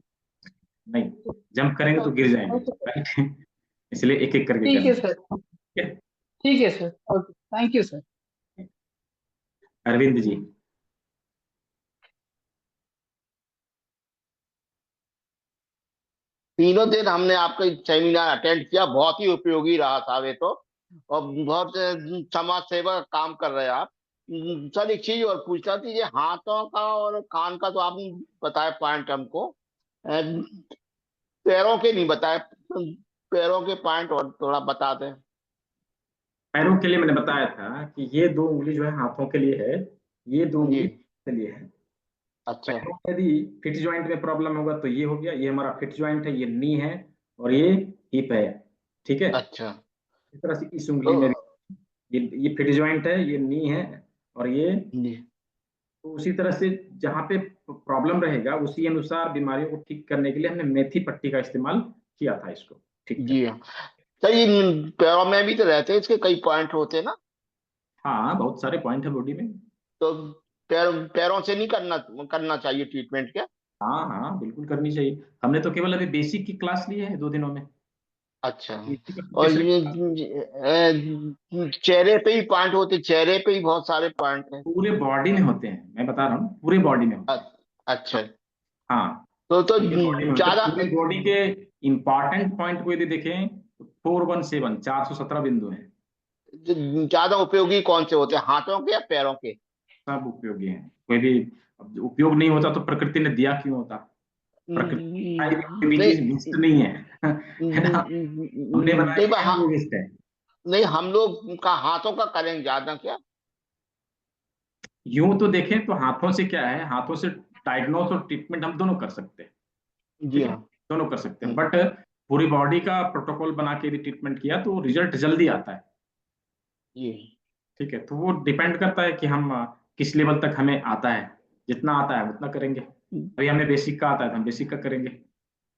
नहीं, जंप करेंगे तो गिर ओके जाएंगे। Okay sir. राइट। इसलिए एक एक करके ठीक है करना सर। है। ठीक है sir. Okay, thank you sir. ठीक है? अरविंद जी। तीनों दिन हमने आपका सेमिनार अटेंड किया, बहुत ही उपयोगी रहा था वे तो। और बहुत समाज सेवा का काम कर रहे हैं आप। सर एक चीज और पूछना था, ये हाथों का और कान का तो आपने बताया पॉइंट हमको, पैरों के नहीं बताए। पैरों के पॉइंट और थोड़ा बता दें। पैरों के लिए मैंने बताया था कि ये 2 उंगली जो है हाथों के लिए है, ये 2 उंगली जी। के लिए है। अच्छा। पैरों में यदि फिट ज्वाइंट में प्रॉब्लम होगा तो ये हो गया, ये हमारा फिट ज्वाइंट है, ये नी है, और ये हिप है। ठीक है। अच्छा। इस तरह से इस तो उंगली में भी ये फिट ज्वाइंट है, ये नी है, और ये जी। तो उसी तरह से जहाँ पे प्रॉब्लम रहेगा उसी अनुसार बीमारियों को ठीक करने के लिए हमने मेथी पट्टी का इस्तेमाल किया था इसको ठीक जी करने। हाँ। सर ये पैरों में भी तो रहते हैं, इसके कई पॉइंट होते हैं ना, हाँ बहुत सारे पॉइंट है बॉडी में। तो पैरों से नहीं करना चाहिए ट्रीटमेंट क्या? हाँ हाँ बिल्कुल करनी चाहिए। हमने तो केवल अभी बेसिक की क्लास ली है 2 दिनों में। अच्छा। बेसिक अपनी और तीसरे ये चेहरे पे ही पॉइंट होते, चेहरे पे ही बहुत सारे पॉइंट हैं। पूरे बॉडी में होते हैं, मैं बता रहा हूँ पूरे बॉडी में होते हैं। अच्छा। हाँ तो पूरे बॉडी में होते हैं। ज्यादा पूरे बॉडी के इंपॉर्टेंट पॉइंट को यदि देखें तो 417 417 बिंदु हैं। ज्यादा उपयोगी कौन से होते हैं, हाथों के या पैरों के? सब उपयोगी हैं। कोई भी अब उपयोग नहीं होता तो प्रकृति ने दिया क्यों होता? प्रकृति कोई भी चीज नहीं मिस्ट नहीं है है ना? हमने नहीं बनाया है वो मिस्ट है। नहीं, हम लोग का हाथों का करेंगे ज्यादा क्या? यूं तो देखें तो हाथों से क्या है, हाथों से डायग्नोस और ट्रीटमेंट हम दोनों कर सकते हैं। जी ठीक है हाँ। दोनों कर सकते हैं, बट पूरी बॉडी का प्रोटोकॉल बना के यदि ट्रीटमेंट किया तो रिजल्ट जल्दी आता है। जी ठीक है तो वो डिपेंड करता है कि हम किस लेवल तक हमें आता है। जितना आता है उतना करेंगे। अभी हमें बेसिक का आता है तो हम बेसिक का करेंगे,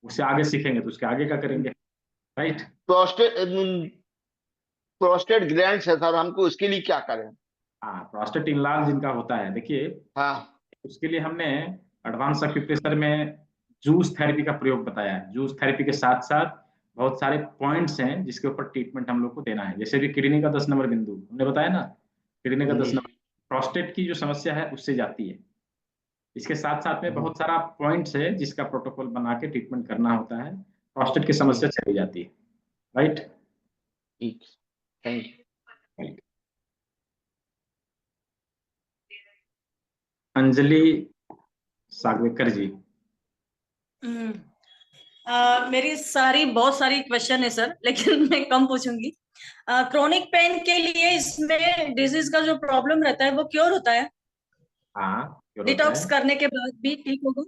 उससे आगे सीखेंगे तो उसके आगे का करेंगे। राइट। प्रोस्टेट प्रोस्टेट ग्लैंड है सर, हमको उसके लिए क्या करें? हाँ प्रोस्टेट इनलार्ज जिनका होता है, देखिए हाँ उसके लिए हमने एडवांस एक्यूप्रेशर में जूस थेरेपी का प्रयोग बताया है। जूस थेरेपी के साथ साथ बहुत सारे पॉइंट्स हैं जिसके ऊपर ट्रीटमेंट हम लोग को देना है। जैसे भी किडनी का 10 नंबर बिंदु हमने बताया ना, किडनी का 10 जी नंबर प्रोस्टेट की जो समस्या है उससे जाती है। इसके साथ साथ में बहुत सारा पॉइंट्स है जिसका प्रोटोकॉल बना के ट्रीटमेंट करना होता है, प्रोस्टेट की समस्या चली जाती है। राइट। ठीक, थैंक यू। अंजलि सागवेकर जी। मेरी बहुत सारी क्वेश्चन है सर, लेकिन मैं कम पूछूंगी। क्रोनिक पेन के लिए इसमें डिजीज का जो प्रॉब्लम रहता है वो क्योर होता है? हाँ क्योर होता डिटॉक्स है। करने के बाद भी ठीक होगा?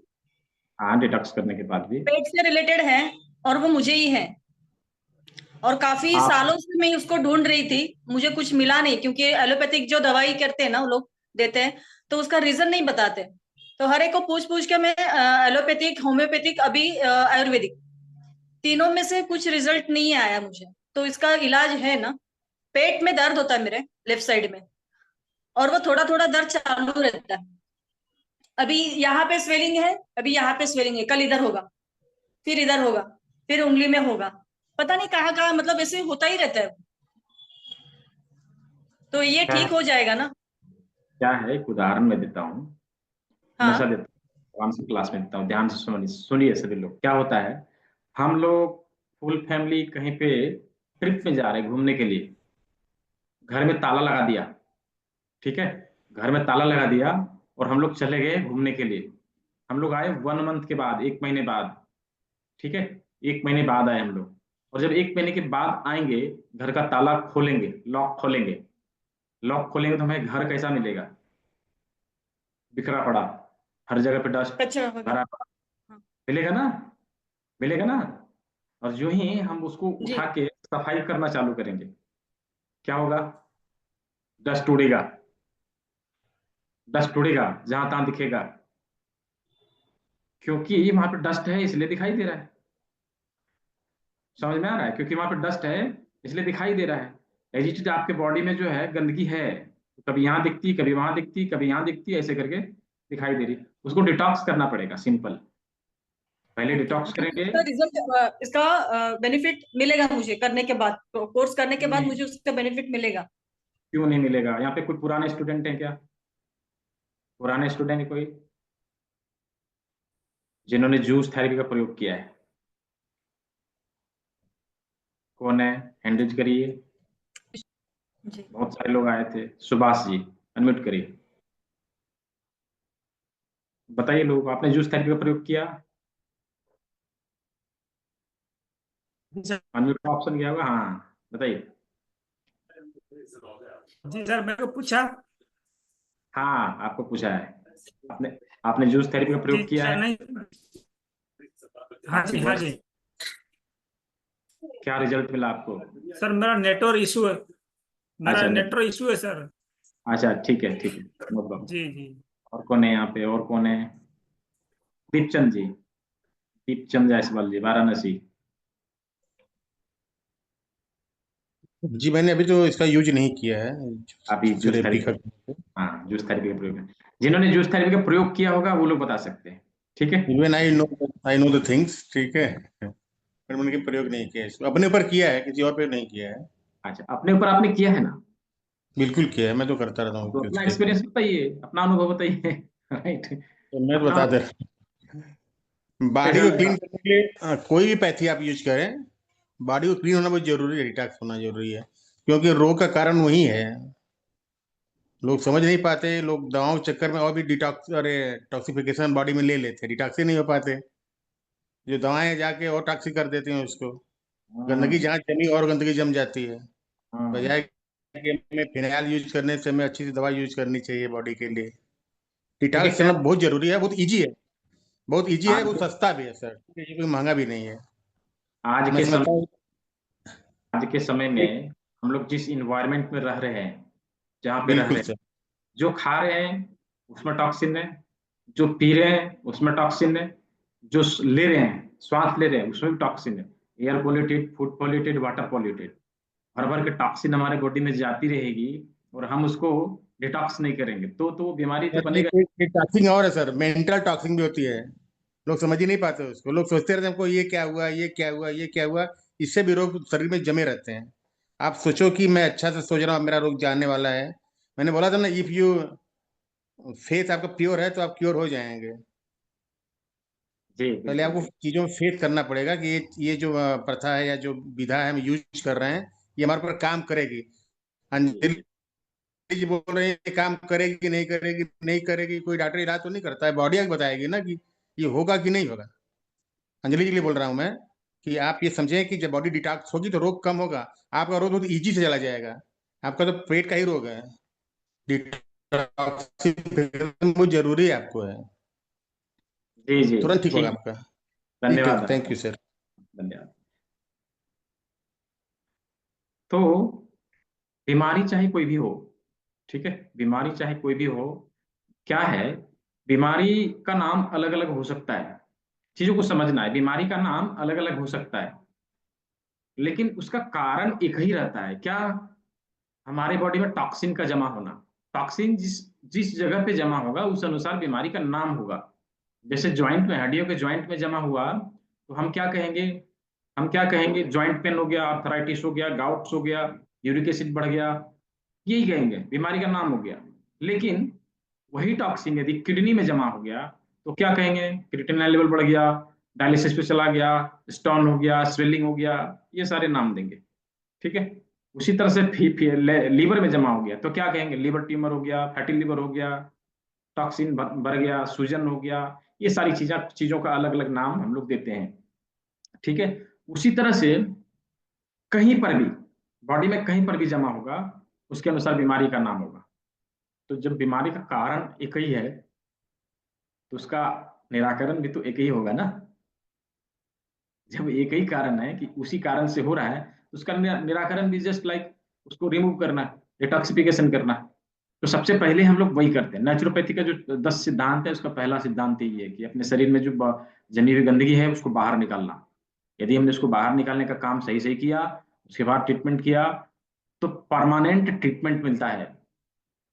हाँ डिटॉक्स करने के बाद भी। पेट से रिलेटेड है और वो मुझे ही है, और काफी आप सालों से मैं उसको ढूंढ रही थी, मुझे कुछ मिला नहीं, क्योंकि एलोपैथिक जो दवाई करते हैं ना वो लोग देते हैं तो उसका रीजन नहीं बताते। तो हर एक को पूछ पूछ के मैं एलोपैथिक, होम्योपैथिक, अभी आयुर्वेदिक, तीनों में से कुछ रिजल्ट नहीं आया मुझे। तो इसका इलाज है ना? पेट में दर्द होता है मेरे लेफ्ट साइड में, और वो थोड़ा थोड़ा दर्द चालू रहता है। अभी यहाँ पे स्वेलिंग है, अभी यहाँ पे स्वेलिंग है, कल इधर होगा, फिर इधर होगा, फिर उंगली में होगा, पता नहीं कहाँ कहाँ, मतलब ऐसे होता ही रहता है। तो ये क्या ठीक हो जाएगा ना? क्या है एक उदाहरण मैं देता हूँ, हमेशा हाँ देता हूँ, आराम से क्लास में देता हूँ, ध्यान से सुनिए सभी लोग। क्या होता है, हम लोग फुल फैमिली कहीं पे ट्रिप में जा रहे हैं घूमने के लिए, घर में ताला लगा दिया। ठीक है घर में ताला लगा दिया और हम लोग चले गए घूमने के लिए। हम लोग आए 1 मंथ के बाद, 1 महीने बाद। ठीक है 1 महीने बाद आए हम लोग, और जब 1 महीने के बाद आएंगे घर का ताला खोलेंगे, लॉक खोलेंगे, लॉक खोलेंगे तो हमें घर कैसा मिलेगा? बिखरा पड़ा, हर जगह पे डस्ट कचरा होगा। भरा पड़ा हाँ। मिलेगा ना? मिलेगा ना? और जो ही हम उसको जी। उठा के सफाई करना चालू करेंगे, क्या होगा? डस्ट उड़ेगा, डस्ट उड़ेगा जहां तहां दिखेगा, क्योंकि वहां पे डस्ट है इसलिए दिखाई दे रहा है। समझ में आ रहा है? क्योंकि वहां पे डस्ट है इसलिए दिखाई दे रहा है। ऐसी चीज आपके बॉडी में जो है गंदगी है, कभी यहाँ दिखती, कभी वहां दिखती, कभी यहाँ दिखती, ऐसे करके दिखाई दे रही। उसको डिटॉक्स करना पड़ेगा, सिंपल। पहले ओके, डिटॉक्स मतलब करेंगे। इसका रिजल्ट, इसका बेनिफिट मिलेगा मुझे करने के बाद, कोर्स करने के क्यों बाद नहीं, मुझे उसका बेनिफिट मिलेगा? क्यों नहीं मिलेगा? यहाँ पे कोई पुराने स्टूडेंट हैं क्या? पुराने स्टूडेंट कोई जिन्होंने जूस थेरेपी का प्रयोग किया है? कौन है? हैंड रेज करिए। जी। बहुत सारे लोग आए थे। सुभाष जी अनम्यूट करिए, बताइए लोग, आपने जूस थेरेपी का प्रयोग किया? अनम्यूट का ऑप्शन क्या होगा? हाँ बताइए। जी सर, मेरे को पूछा। हाँ आपको पूछा है। आपने आपने जूस थेरेपी का जी प्रयोग किया सर, है? नहीं। हाँ आपके जी, हाँ वर्ष जी क्या रिजल्ट मिला आपको? सर, मेरा नेटवर्क इशू है, मेरा अच्छा नेटवर्क इशू है सर। अच्छा ठीक है नो प्रॉब्लम। जी जी। और कौन है यहाँ पे, और कौन है? दीपचंद जी, दीपचंद जायसवाल जी, वाराणसी। जी मैंने अभी तो इसका यूज नहीं किया है, अभी जूस थेरेपी थेरेपी, का। हाँ जूस थेरेपी का प्रयोग है। जिन्होंने जूस थेरेपी का प्रयोग किया होगा वो लोग बता सकते हैं, ठीक है। Even I know the things, ठीक है, पर मैंने कभी प्रयोग नहीं किया है इसको, अपने ऊपर किया है, किसी और पे नहीं किया है। अच्छा, अपने ऊपर आपने किया है ना? बिल्कुल किया है, मैं तो करता रहता हूँ तो यूज अपना के। एक्सपीरियंस बताइए, अपना अनुभव बताइए। राइट, तो मैं तो अपना। बता दे रहा हूँ, बॉडी को क्लीन करने के लिए कोई भी पैथी आप यूज करें, बॉडी को क्लीन होना बहुत जरूरी है, डिटॉक्स होना जरूरी है, क्योंकि रोग का कारण वही है। लोग समझ नहीं पाते, लोग दवाओं के चक्कर में और भी डिटॉक्स, अरे टॉक्सिफिकेशन बॉडी में ले लेते हैं, डिटॉक्स ही नहीं हो पाते। जो दवाएं जाके और टॉक्सिक कर देती हैं उसको, गंदगी जहाँ जमी और गंदगी जम जाती है। बजाय कि हमें फिनाइल यूज करने से हमें अच्छी सी दवा यूज करनी चाहिए बॉडी के लिए। देखिए डिटॉक्स क्या, करना बहुत जरूरी है, बहुत इजी है, बहुत इजी है, आज बहुत सस्ता भी है सर, ये कोई महंगा भी नहीं है। आज मैं के समझता समय, हूँ आज के समय में हम लोग जिस इन्वायरमेंट में रह रहे हैं, जहाँ पे रह रहे बिल्कुल हैं, सर, जो खा रहे हैं उसमें टॉक्सिन है, जो पी रहे हैं उसमें टॉक्सिन है, जो ले रहे हैं, श्वास ले रहे हैं उसमें भी टॉक्सिन है। Air polluted, food polluted, water polluted, भर भर के टॉक्सिन हमारे बॉडी में जाती रहेगी, और हम उसको डिटॉक्स नहीं करेंगे तो वो बीमारी तो बनेगा। टॉक्सिंग और है सर, मेंटल टॉक्सिंग भी होती है, लोग समझ ही नहीं पाते उसको, लोग सोचते रहते हैं हमको ये क्या हुआ, ये क्या हुआ, ये क्या हुआ, इससे भी रोग शरीर में जमे रहते हैं। आप सोचो कि मैं अच्छा से सोच रहा हूँ मेरा रोग जानने वाला है, मैंने बोला था ना, इफ यू फेथ आपका प्योर है तो आप क्योर हो जाएंगे। जी पहले बिल्कुल। आपको चीजों में फेथ करना पड़ेगा कि ये जो प्रथा है या जो विधा है हम यूज कर रहे हैं, ये हमारे ऊपर काम करेगी। जी अंजलि जी बोल रहे हैं ये काम करेगी कि नहीं करेगी, नहीं करेगी, कोई डॉक्टर इलाज तो नहीं करता है, बॉडी आके बताएगी ना कि ये होगा कि नहीं होगा। अंजलि जी के लिए बोल रहा हूं मैं कि आप ये समझें कि जब बॉडी डिटॉक्स होगी तो रोग कम होगा, आपका रोग बहुत इजी से चला जाएगा। आपका तो पेट का ही रोग है, डिटॉक्सिफिकेशन बहुत जरूरी है आपको है, जी जी। तुरंत ठीक होगा ठीक, आपका। ठीक है, धन्यवाद थैंक धन्यवाद यू सर। धन्यवाद। तो बीमारी चाहे कोई भी हो, ठीक है, बीमारी चाहे कोई भी हो, क्या है, बीमारी का नाम अलग अलग हो सकता है। चीजों को समझना है, बीमारी का नाम अलग अलग हो सकता है, लेकिन उसका कारण एक ही रहता है। क्या? हमारे बॉडी में टॉक्सिन का जमा होना। टॉक्सिन जिस जिस जगह पे जमा होगा उस अनुसार बीमारी का नाम होगा। जैसे ज्वाइंट में, हड्डियों के ज्वाइंट में जमा हुआ तो हम क्या कहेंगे? हम क्या कहेंगे? ज्वाइंट पेन हो गया, आर्थराइटिस हो गया, गाउट्स हो गया, यूरिक एसिड बढ़ गया, यही कहेंगे, बीमारी का नाम हो गया। लेकिन वही टॉक्सिन यदि किडनी में जमा हो गया तो क्या कहेंगे? क्रिएटिनिन लेवल बढ़ गया, डायलिसिस पे चला गया, स्टोन हो गया, स्वेलिंग हो गया, ये सारे नाम देंगे, ठीक है। उसी तरह से लीवर में जमा हो गया तो क्या कहेंगे? लीवर ट्यूमर हो गया, फैटी लीवर हो गया, टॉक्सिन बढ़ गया, सूजन हो गया। ये सारी चीजों का अलग अलग नाम हम लोग देते हैं, ठीक है। उसी तरह से कहीं पर भी, बॉडी में कहीं पर भी जमा होगा उसके अनुसार बीमारी का नाम होगा। तो जब बीमारी का कारण एक ही है तो उसका निराकरण भी तो एक ही होगा ना। जब एक ही कारण है कि उसी कारण से हो रहा है तो उसका निराकरण भी जस्ट लाइक उसको रिमूव करना, डिटॉक्सिफिकेशन करना। तो सबसे पहले हम लोग वही करते हैं। नेचुरोपैथी का जो 10 सिद्धांत है उसका पहला सिद्धांत यही है कि अपने शरीर में जो जमी हुई गंदगी है उसको बाहर निकालना। यदि हमने उसको बाहर निकालने का काम सही सही किया, उसके बाद ट्रीटमेंट किया, तो परमानेंट ट्रीटमेंट मिलता है।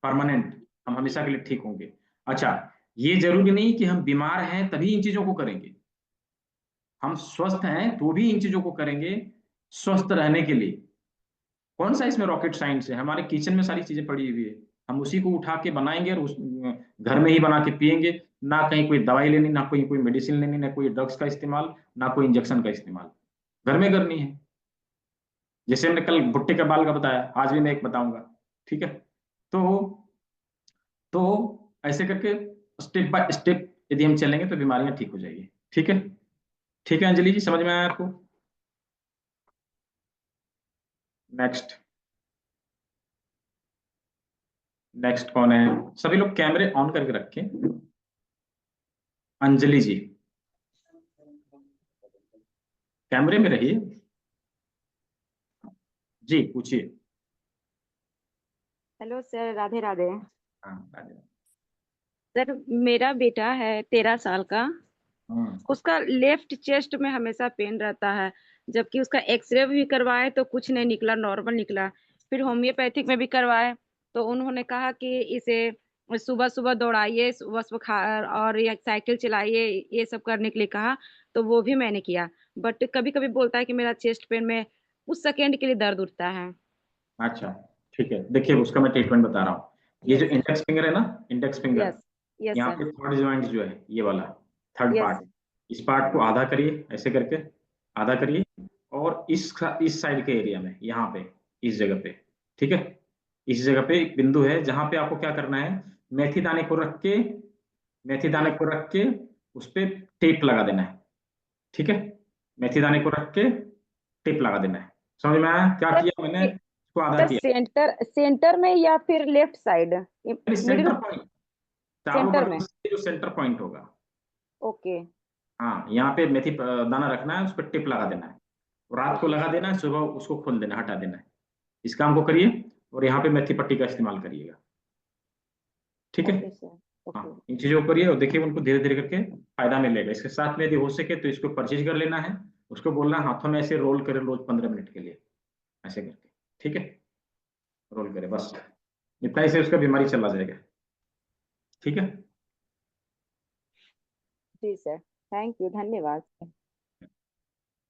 परमानेंट, हम हमेशा के लिए ठीक होंगे। अच्छा, ये जरूरी नहीं कि हम बीमार हैं तभी इन चीजों को करेंगे। हम स्वस्थ हैं तो भी इन चीजों को करेंगे, स्वस्थ रहने के लिए। कौन सा इसमें रॉकेट साइंस है? हमारे किचन में सारी चीजें पड़ी हुई है, हम उसी को उठा के बनाएंगे और उस घर में ही बना के पिएंगे। ना कहीं कोई दवाई लेनी, ना कोई कोई मेडिसिन लेनी, ना कोई ड्रग्स का इस्तेमाल, ना कोई इंजेक्शन का इस्तेमाल, घर में करनी है। जैसे हमने कल भुट्टे के बाल का बताया, आज भी मैं एक बताऊंगा, ठीक है। तो तो ऐसे करके स्टेप बाय स्टेप यदि हम चलेंगे तो बीमारियां ठीक हो जाएगी, ठीक है। ठीक है अंजलि जी, समझ में आया आपको? नेक्स्ट, नेक्स्ट कौन है? सभी लोग कैमरे ऑन करके रखें। अंजलि जी, कैमरे में रहिए। जी पूछिए। Hello sir, Radhe Radhe. हाँ राधे। सर मेरा बेटा है 13 साल का, उसका लेफ्ट चेस्ट में हमेशा पेन रहता है, जबकि उसका एक्सरे भी करवाए तो कुछ नहीं निकला, नॉर्मल निकला। फिर होम्योपैथिक में भी करवाए तो उन्होंने कहा कि इसे सुबह सुबह दौड़ाइए, सुबह सुबह खा और ये साइकिल चलाइए, ये सब करने के लिए कहा, तो वो भी मैंने किया। बट कभी कभी बोलता है कि मेरा चेस्ट पेन में उस सेकेंड के लिए दर्द उठता है। अच्छा ठीक है, देखिए उसका मैं ट्रीटमेंट बता रहा हूँ। ये जो यस इंडेक्स फिंगर है ना, इंडेक्स फिंगर, यस यस यहाँ सर पे थर्ड जॉइंट जो है ये वाला थर्ड यस पार्ट, इस पार्ट को आधा करिए, ऐसे करके आधा करिए, और इस साइड के एरिया में यहाँ पे इस जगह पे, ठीक है, इस जगह पे एक बिंदु है जहां पे आपको क्या करना है, मेथी दाने को रख के, मेथी दाने को रख के उस पे टेप लगा देना है, ठीक है, मेथी दाने को रख के टेप लगा देना है। समझ में आया क्या सर किया मैंने, इसको आधा सर किया, सेंटर में या फिर लेफ्ट साइड, यानी मिडिल सेंटर पॉइंट, चारों सेंटर में? बगल से जो सेंटर पॉइंट होगा, ओके हाँ यहाँ पे मेथी दाना रखना है, उस पर टिप लगा देना है, रात को लगा देना है, सुबह उसको खोल देना, हटा देना है। इस काम को करिए और यहाँ पे मेथी पट्टी का इस्तेमाल करिएगा, ठीक है। ओके सर हाँ ओके इन चीजों को करिए और देखिए उनको धीरे धीरे करके फायदा मिलेगा। इसके साथ में यदि हो सके तो इसको परचेज कर लेना है, उसको बोलना है हाथों में ऐसे रोल करें रोज 15 मिनट के लिए, ऐसे करके, ठीक है, रोल करें, बस इतना ही से उसका बीमारी चला जाएगा, ठीक है। जी सर, थैंक यू, धन्यवाद।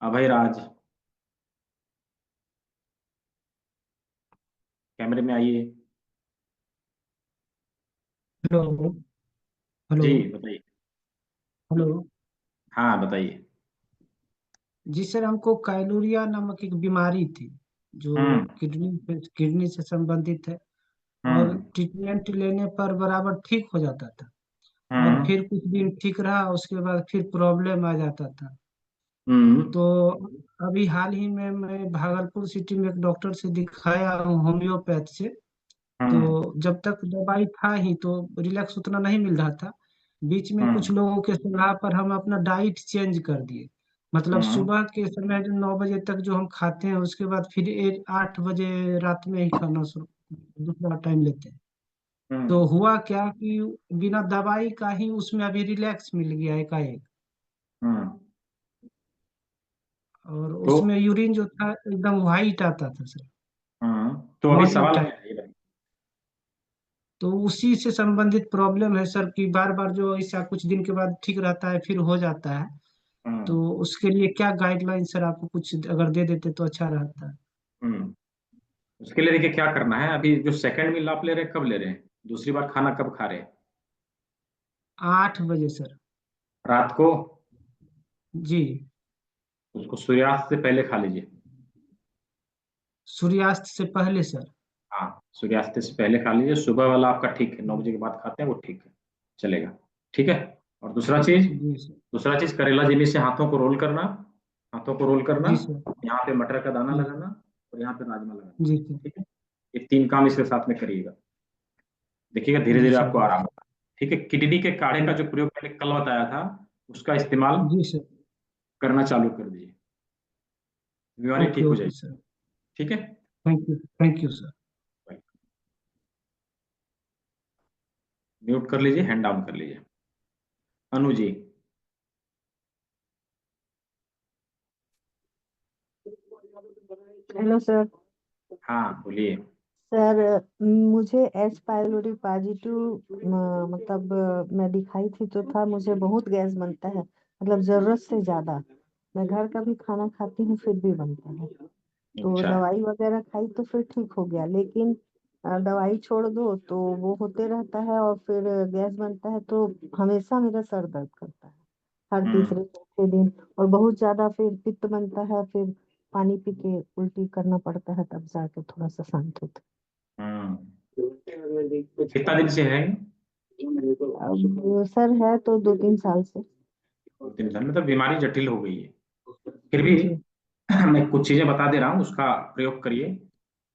अभय राज, कैमरे में आइए। हेलो हेलो जी बताइए। हेलो। हाँ बताइए। जी सर, हमको काइलोरिया नामक एक बीमारी थी जो हम्म किडनी से संबंधित है, और हम्म ट्रीटमेंट लेने पर बराबर ठीक हो जाता था, और हम्म फिर कुछ दिन ठीक रहा, उसके बाद फिर प्रॉब्लम आ जाता था। हम्म तो अभी हाल ही में मैं भागलपुर सिटी में एक डॉक्टर से दिखाया हूँ, होम्योपैथ से। हम्म तो जब तक दवाई था ही तो रिलैक्स उतना नहीं मिल रहा था। बीच में कुछ हम्म लोगों के सलाह पर हम अपना डाइट चेंज कर दिए। मतलब हम्म सुबह के समय जो 9 बजे तक जो हम खाते हैं, उसके बाद फिर 8 बजे रात में ही खाना शुरू, दूसरा टाइम लेते हैं। तो हम्म हुआ क्या कि बिना दवाई का ही उसमें अभी रिलैक्स मिल गया एकाएक, हम्म। और तो उसमें यूरिन जो था एकदम वाइट आता था सर, तो अभी मॉर्निंग सवाल टाइम। क्या है ये बताइए? तो उसी से संबंधित प्रॉब्लम है सर, कि बार बार जो ऐसा कुछ दिन के बाद ठीक रहता है फिर हो जाता है। हम्म तो उसके लिए क्या गाइडलाइन सर आपको कुछ अगर दे देते तो अच्छा रहता है। हम्म। उसके लिए देखिए क्या करना है, अभी जो सेकंड मील आप ले रहे हैं कब ले रहे हैं, दूसरी बार खाना कब खा रहे हैं? 8 बजे सर। रात को? जी। उसको सूर्यास्त से पहले खा लीजिए। सूर्यास्त से पहले सर। हाँ सूर्यास्त से पहले खा लीजिए, सुबह वाला आपका ठीक है, 9 बजे के बाद खाते हैं वो ठीक है, चलेगा, ठीक है। और जी सर। दूसरा चीज करेला जीनी से हाथों को रोल करना, हाथों को रोल करना, जी सर। यहाँ पे मटर का दाना जी लगाना और यहाँ पे राजमा लगाना, जी सर। ठीक है। ये 3 काम इसके साथ में करिएगा, देखिएगा धीरे जी धीरे सर। आपको आराम होगा, ठीक है। किडनी के काढ़े का जो प्रयोग मैंने कल बताया था उसका इस्तेमाल जी सर। करना चालू कर दीजिए, बीमारी ओके ठीक हो ओके जाएगी, सर। ठीक है। Thank you sir. म्यूट कर लीजिए, हैंड डाउन कर लीजिए। अनु जी। Hello sir. हाँ बोलिए। सर मुझे एच पाइलोरी पॉजिटिव मतलब मैं दिखाई थी तो था, मुझे बहुत गैस बनता है, मतलब जरूरत से ज्यादा। मैं घर का भी खाना खाती हूँ फिर भी बनता है। तो अच्छा दवाई वगैरह खाई तो फिर ठीक हो गया, लेकिन दवाई छोड़ दो तो वो होते रहता है, और फिर गैस बनता है तो हमेशा मेरा सर दर्द करता है हर तीसरे चौथे दिन, और बहुत ज्यादा फिर पित्त बनता है, फिर पानी पी के उल्टी करना पड़ता है, तब जाके थोड़ा सा शांत होता कितना दिन से है? है। अब सर है तो 2-3 साल से। 2-3 साल में तो बीमारी जटिल हो गई है, फिर भी जी मैं कुछ चीजें बता दे रहा हूँ, उसका प्रयोग करिए,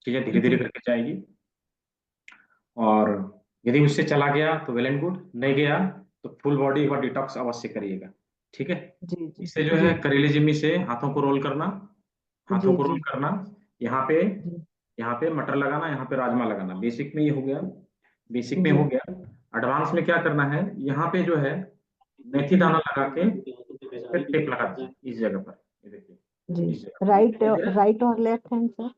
चीजें धीरे धीरे जी करके जाएगी। और यदि उससे चला गया तो वेल एंड गुड, नहीं गया तो फुल बॉडी एक बार डिटॉक्स अवश्य करिएगा, ठीक है। जी जी इससे जो जी है करेले जिम्मी से हाथों को रोल करना, हाथों जी को रोल जी करना, यहाँ पे जी यहाँ पे मटर लगाना, यहाँ पे राजमा लगाना, बेसिक में ये हो गया, बेसिक में जी हो गया। एडवांस में क्या करना है, यहाँ पे जो है मेथी दाना लगा के फिर टेप लगा दीजिए इस जगह पर, ये देखिए जी। इस जगह राइट पर। राइट और लेफ्ट हैंड सर?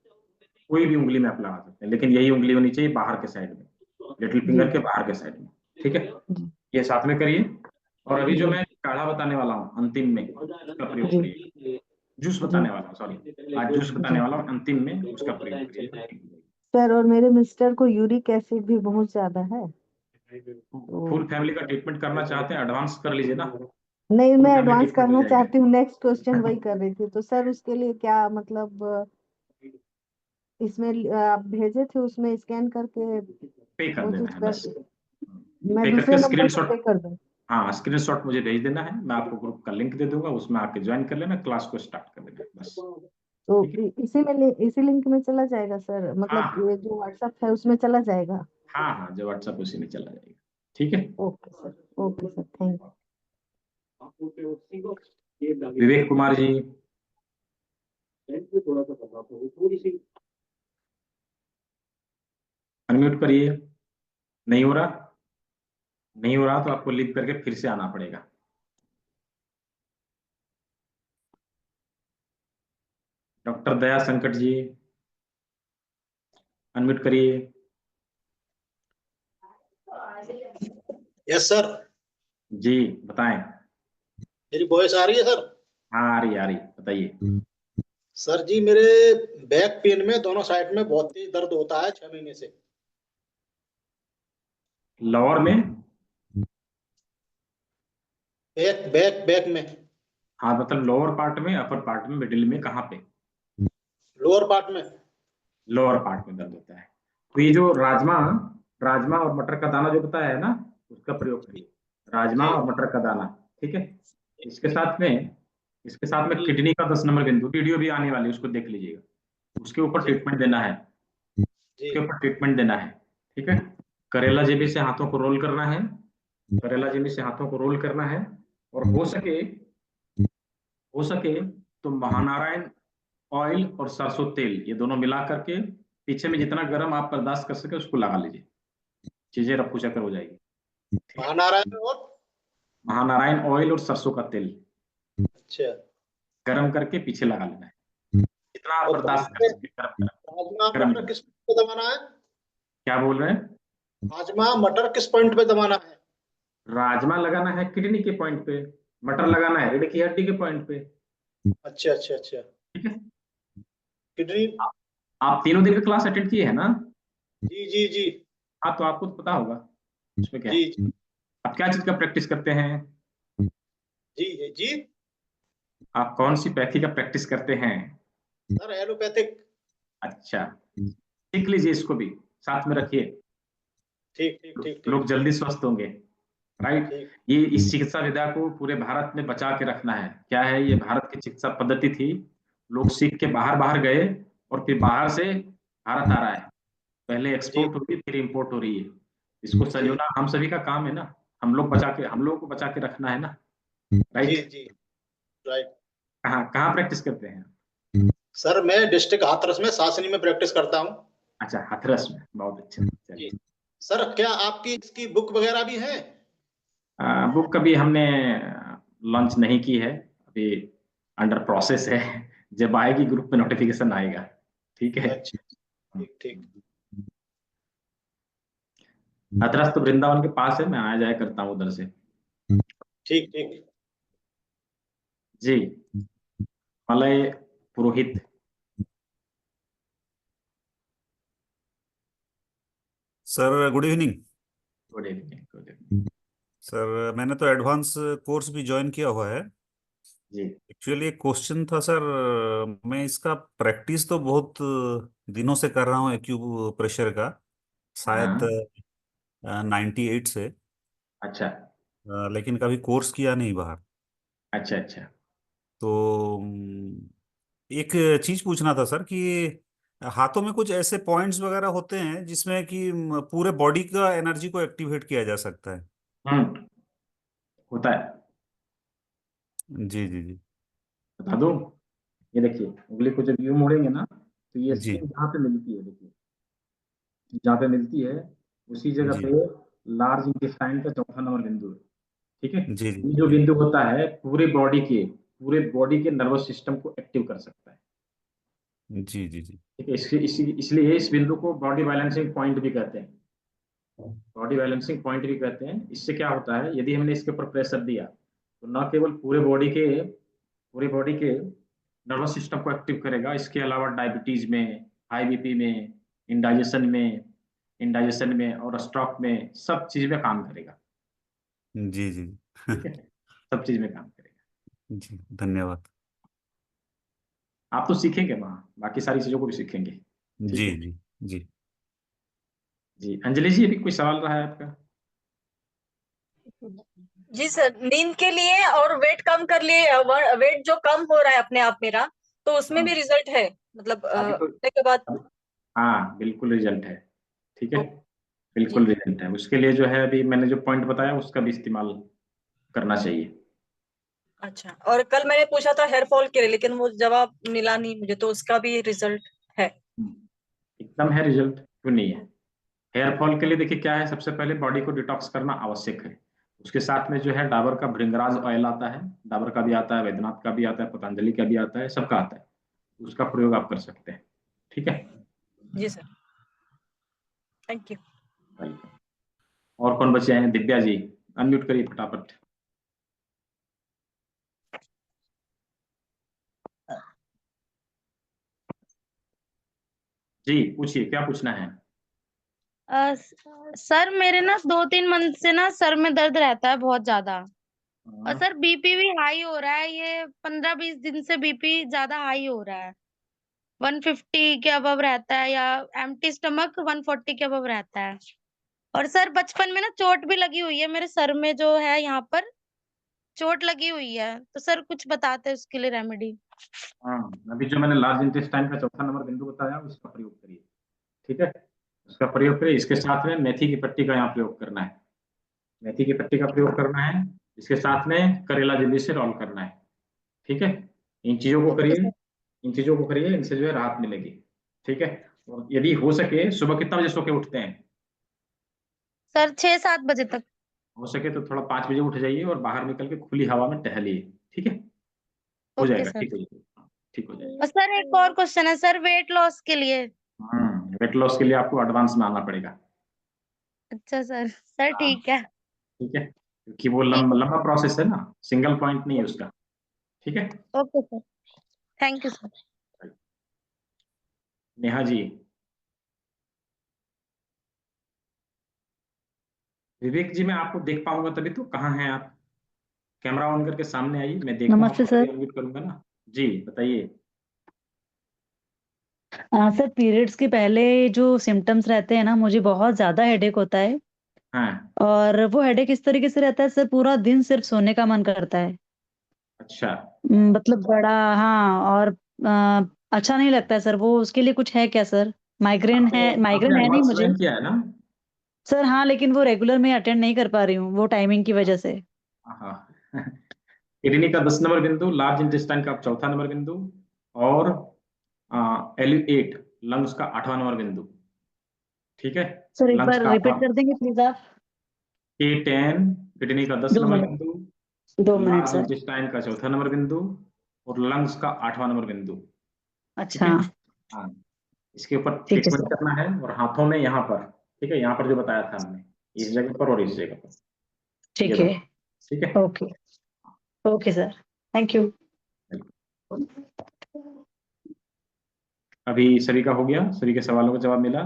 कोई भी उंगली में आप लगा सकते हैं, लेकिन यही उंगली होनी चाहिए बाहर के साइड में, लिटिल फिंगर के बाहर के साइड में, ठीक है। जी ये साथ में करिए। और अभी जो जी मैं काढ़ा बताने वाला हूँ अंतिम में, उसका प्रयोग जी करिए। जूस जी बताने वाला हूँ, सॉरी, आज जूस बताने जी वाला हूँ, अंतिम में उसका प्रयोग करिए। सर। और मेरे मिस्टर को यूरिक एसिड भी बहुत ज्यादा है, फुल तो फैमिली का ट्रीटमेंट करना चाहते हैं, एडवांस कर लीजिए ना, नहीं, फुल मैं फैमिली एडवांस ट्रीटमेंट मिल करना जाएगा। चाहती हूँ। नेक्स्ट क्वेश्चन वही कर रही थी, तो सर उसके लिए क्या मतलब इसमें आप भेजे थे, उसमें स्कैन करके पे कर वो देना चीज है कर, बस, मैं पे दूसरे करके नंबर पर स्क्रीनशॉट, पे कर दूं? हाँ स्क्रीनशॉट मुझे भेज देना है, मैं आपको ग्रुप का लिंक दे दूंगा, उसमें आके ज्वाइन कर लेना, क्लास को स्टार्ट कर देना बस। तो ठीक है, इसी लिंक में चला जाएगा सर? हाँ मतलब हाँ ये जो व्हाट्सएप है उसमें चला जाएगा? हाँ हाँ, जो व्हाट्सएप उसी में चला जाएगा, ठीक है। Okay sir, thank Vivek Kumar ji, unmute करिए। नहीं हो रहा, नहीं हो रहा तो आपको लीव करके फिर से आना पड़ेगा। डॉक्टर दया संकट जी, अनम्यूट करिए। Yes sir. जी बताएं। मेरी वॉइस आ रही है सर? हाँ आ रही, बताइए। सर जी, मेरे बैक पेन में दोनों साइड में बहुत तेज दर्द होता है 6 महीने से। लोअर में? बैक बैक बैक में। हाँ मतलब लोअर पार्ट में, अपर पार्ट में, मिडिल में, कहाँ पे? लोअर पार्ट में। लोअर पार्ट में दर्द होता है। तो ये जो राजमा राजमा और मटर का दाना जो बताया है ना, उसका प्रयोग करिए, राजमा जी और मटर का दाना, ठीक है। इसके साथ में किडनी का 10 नंबर बिंदु, वीडियो भी आने वाली है, उसको देख लीजिएगा, उसके ऊपर जी ट्रीटमेंट देना है, जी उसके ऊपर ट्रीटमेंट देना है, ठीक है। करेला जेबी से हाथों को रोल करना है, करेला जेबी से हाथों को रोल करना है, और हो सके तो महानारायण ऑयल और सरसों तेल, ये दोनों मिला करके पीछे में जितना गर्म आप बर्दाश्त कर सके उसको लगा लीजिए, चीजें रफू चक्कर हो जाएगी। महानारायण और महानारायण ऑयल और सरसों का तेल अच्छा। गर्म करके पीछे लगा लेना है, जितना आप और बर्दाश्त कर सके गर्म राजमा गर्म। मटर किस पॉइंट पे दबाना है? क्या बोल रहे हैं? राजमा मटर किस पॉइंट पे दबाना है? राजमा लगाना है किडनी के पॉइंट पे, मटर लगाना है रीढ़ की हड्डी के पॉइंट पे, अच्छा अच्छा अच्छा। ठीक है। किडनी। आप तीनों दिन का क्लास अटेंड किए हैं ना? जी जी जी हाँ तो आपको तो पता होगा उसमें क्या है। जी जी आप क्या चीज का प्रैक्टिस करते हैं? जी जी जी आप कौन सी पैथी का प्रैक्टिस करते हैं? Sir allopathic. अच्छा, सीख लीजिए, इसको भी साथ में रखिए, ठीक ठीक ठीक लोग ठीक जल्दी स्वस्थ होंगे, राइट। ठीक। ये इस चिकित्सा विद्या को पूरे भारत में बचा के रखना है। क्या है, ये भारत की चिकित्सा पद्धति थी, लोग सीख के बाहर बाहर गए और फिर बाहर से भारत आ रहा है, पहले जी एक्सपोर्ट होगी फिर इंपोर्ट हो रही है। इसको जी संजोना हम सभी का काम है ना, हम लोग को बचा के रखना है ना, जी राइट। जी राइट। कहाँ कहाँ प्रैक्टिस करते हैं? सर मैं डिस्ट्रिक्ट हाथरस में सासनी में प्रैक्टिस करता हूँ। अच्छा, हाथरस में, बहुत अच्छा, जी चलिए। सर, क्या आपकी इसकी बुक वगैरह भी है? बुक कभी हमने लॉन्च नहीं की है, अभी अंडर प्रोसेस है, जब आएगी ग्रुप में नोटिफिकेशन आएगा, ठीक है। अच्छा ठीक ठीक। हाथरस तो वृंदावन के पास है, मैं आया जाया करता हूँ उधर से। ठीक ठीक। जी, Malay Purohit. Sir good evening. Good evening, good evening. Sir मैंने तो एडवांस कोर्स भी ज्वाइन किया हुआ है। जी एक्चुअली एक क्वेश्चन था सर, मैं इसका प्रैक्टिस तो बहुत दिनों से कर रहा हूँ एक्यू प्रेशर का, शायद हाँ 98 से, अच्छा लेकिन कभी कोर्स किया नहीं बाहर। अच्छा अच्छा। तो एक चीज पूछना था सर कि हाथों में कुछ ऐसे पॉइंट्स वगैरह होते हैं जिसमें कि पूरे बॉडी का एनर्जी को एक्टिवेट किया जा सकता है। होता है, जी जी जी बता दो। ये देखिए, उंगली को जब यूं मोड़ेंगे ना, तो ये जी स्किन जहाँ पे मिलती है, देखिए जहाँ पे मिलती है उसी जगह जी पे लार्ज इंटेस्टाइन का चौथा नंबर बिंदु है। ठीक है, जी जी ये जो बिंदु होता है पूरे बॉडी के नर्वस सिस्टम को एक्टिव कर सकता है। जी जी जी ठीक है, इसलिए इस बिंदु को बॉडी बैलेंसिंग पॉइंट भी कहते हैं। बॉडी बैलेंसिंग पॉइंट भी कहते हैं। इससे क्या होता है, यदि हमने इसके ऊपर प्रेशर दिया तो न केवल पूरे बॉडी के नर्वस सिस्टम को एक्टिव करेगा, इसके अलावा डायबिटीज में, हाई बीपी में, इंडाइजेशन में और स्ट्रोक में सब चीज में काम करेगा। जी जी ठीक है, सब चीज में काम करेगा। जी धन्यवाद। आप तो सीखेंगे वहाँ, बाकी सारी चीजों को भी सीखेंगे। ठीक जी है जी जी जी। अंजलि जी, अभी कोई सवाल रहा है आपका? जी सर, नींद के लिए और वेट कम कर लिए, वेट जो कम हो रहा है अपने आप मेरा, तो उसमें भी रिजल्ट है मतलब अभी तो लेने के बाद? हाँ, बिल्कुल रिजल्ट है। ठीक है, जी बिल्कुल रिजल्ट है। उसके लिए जो है अभी मैंने जो पॉइंट बताया उसका भी इस्तेमाल करना चाहिए। अच्छा। और कल मैंने पूछा था हेयर फॉल के लिए, लेकिन वो जवाब मिला नहीं मुझे, तो उसका भी रिजल्ट है? एकदम है रिजल्ट, क्यों नहीं है। हेयर फॉल के लिए देखिए क्या है, सबसे पहले बॉडी को डिटॉक्स करना आवश्यक है। उसके साथ में जो है डाबर का भृंगराज ऑयल आता है, डाबर का भी आता है, वैद्यनाथ का भी आता है, पतंजलि का भी आता है, सबका आता है। उसका प्रयोग आप कर सकते हैं। ठीक है, जी सर, थैंक यू। और कौन बचे हैं? दिव्या जी, अनम्यूट करिए फटाफट। जी पूछिए, क्या पूछना है? सर मेरे ना 2-3 मंथ से ना सर में दर्द रहता है बहुत ज्यादा, और सर बीपी भी हाई हो रहा है। ये 15-20 दिन से बीपी ज्यादा हाई हो रहा है, 150 के अबव रहता है, या एम्प्टी स्टमक 140 के अबव रहता है। और सर बचपन में ना चोट भी लगी हुई है मेरे सर में, जो है यहाँ पर चोट लगी हुई है, तो सर कुछ बताते हैं उसके लिए रेमेडी। हाँ, अभी जो मैंने लार्ज इंटेस्टाइन का चौथा नंबर बिंदु बताया उसका प्रयोग करिए। ठीक है, उसका प्रयोग करिए। इसके साथ में मेथी की पट्टी का यहाँ प्रयोग करना है। मेथी की पट्टी का प्रयोग करना है। इसके साथ में करेला जल्दी से रोल करना है। ठीक है, इन चीजों को करिए, इनसे जो है राहत मिलेगी। ठीक है, और यदि हो सके सुबह कितना बजे सो के उठते हैं? सर 6-7 बजे तक। हो सके तो थोड़ा 5 बजे उठ जाइए और बाहर निकल के खुली हवा में टहलिए। ठीक है, हो ओके जाएगा, सर। ठीक हो जाएगा, ठीक हो जाएगा। और सर एक और क्वेश्चन है सर, वेट लॉस के लिए। वेट लॉस के लिए आपको एडवांस में आना पड़ेगा। अच्छा सर, सर हाँ, ठीक है। ठीक है, क्योंकि वो ठीक है। लंबा प्रोसेस है ना, सिंगल पॉइंट नहीं है उसका। ठीक है, okay sir, thank you sir. Neha ji, Vivek ji, मैं आपको देख पाऊंगा तभी तो। कहाँ हैं आप? कैमरा ऑन करके सामने आइए, मैं देखूंगा नमस्ते आपको, तभी सर। अनम्यूट करूंगा ना। जी बताइए। सर पीरियड्स के पहले जो सिम्टम्स रहते हैं ना, मुझे बहुत ज्यादा हेडेक होता है। हाँ, और वो हेडेक इस तरीके से रहता है सर, पूरा दिन सिर्फ सोने का मन करता है। अच्छा। मतलब बड़ा, हाँ। और अच्छा नहीं लगता है सर वो। उसके लिए कुछ है क्या सर? माइग्रेन है, आपने माइग्रेन है नहीं एडवांस मुझे ज्वाइन किया है ना? सर। हाँ, लेकिन वो रेगुलर में अटेंड नहीं कर पा रही हूँ, वो टाइमिंग की वजह से। हाँ, किडनी का 10 नंबर बिंदु, लार्ज इंटेस्टाइन का चौथा नंबर बिंदु, और L8 लंग्स का 8वां नंबर बिंदु। ठीक है, सर एक लंग्स बार का रिपीट कर देंगे प्लीज आप? K10 किडनी का 10 दो नंबर मिनट, बिंदु, 2 मिनट लार्ज सर। इंटेस्टाइन का चौथा नंबर बिंदु, और लंग्स का 8वां नंबर बिंदु। ठीक अच्छा, है, हाँ, इसके ऊपर ठीक है ट्रीटमेंट सर। करना है। और हाथों में यहाँ पर, ठीक है, यहाँ पर जो बताया था हमने, इस जगह पर और इस जगह पर, ये ठीक दो। है। ठीक है, okay, okay sir, thank you. अभी सभी का हो गया, सभी के सवालों का जवाब मिला?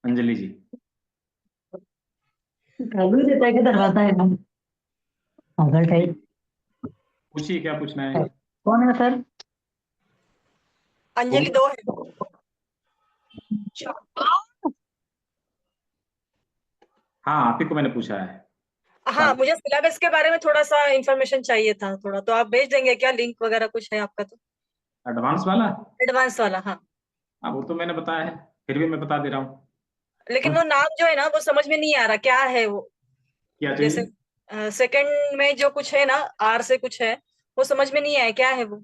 अंजलि जी, चालू देता है कि दरवाजा है ना? पागल टाइप। पूछिए क्या पूछना है। कौन है सर? अंजलि 2 है। हाँ, आप ही को मैंने पूछा है। हाँ, मुझे सिलेबस के बारे में थोड़ा सा इंफॉर्मेशन चाहिए था थोड़ा, तो आप भेज देंगे क्या? लिंक वगैरह कुछ है आपका? तो एडवांस वाला? एडवांस वाला, हाँ। हाँ, वो तो मैंने बताया है, फिर भी मैं बता दे रहा हूँ। लेकिन वो नाम जो है ना, वो समझ में नहीं आ रहा, क्या है वो? क्या जैसे चाहिए? सेकंड में जो कुछ है ना, आर से कुछ है, वो समझ में नहीं आया, क्या है वो?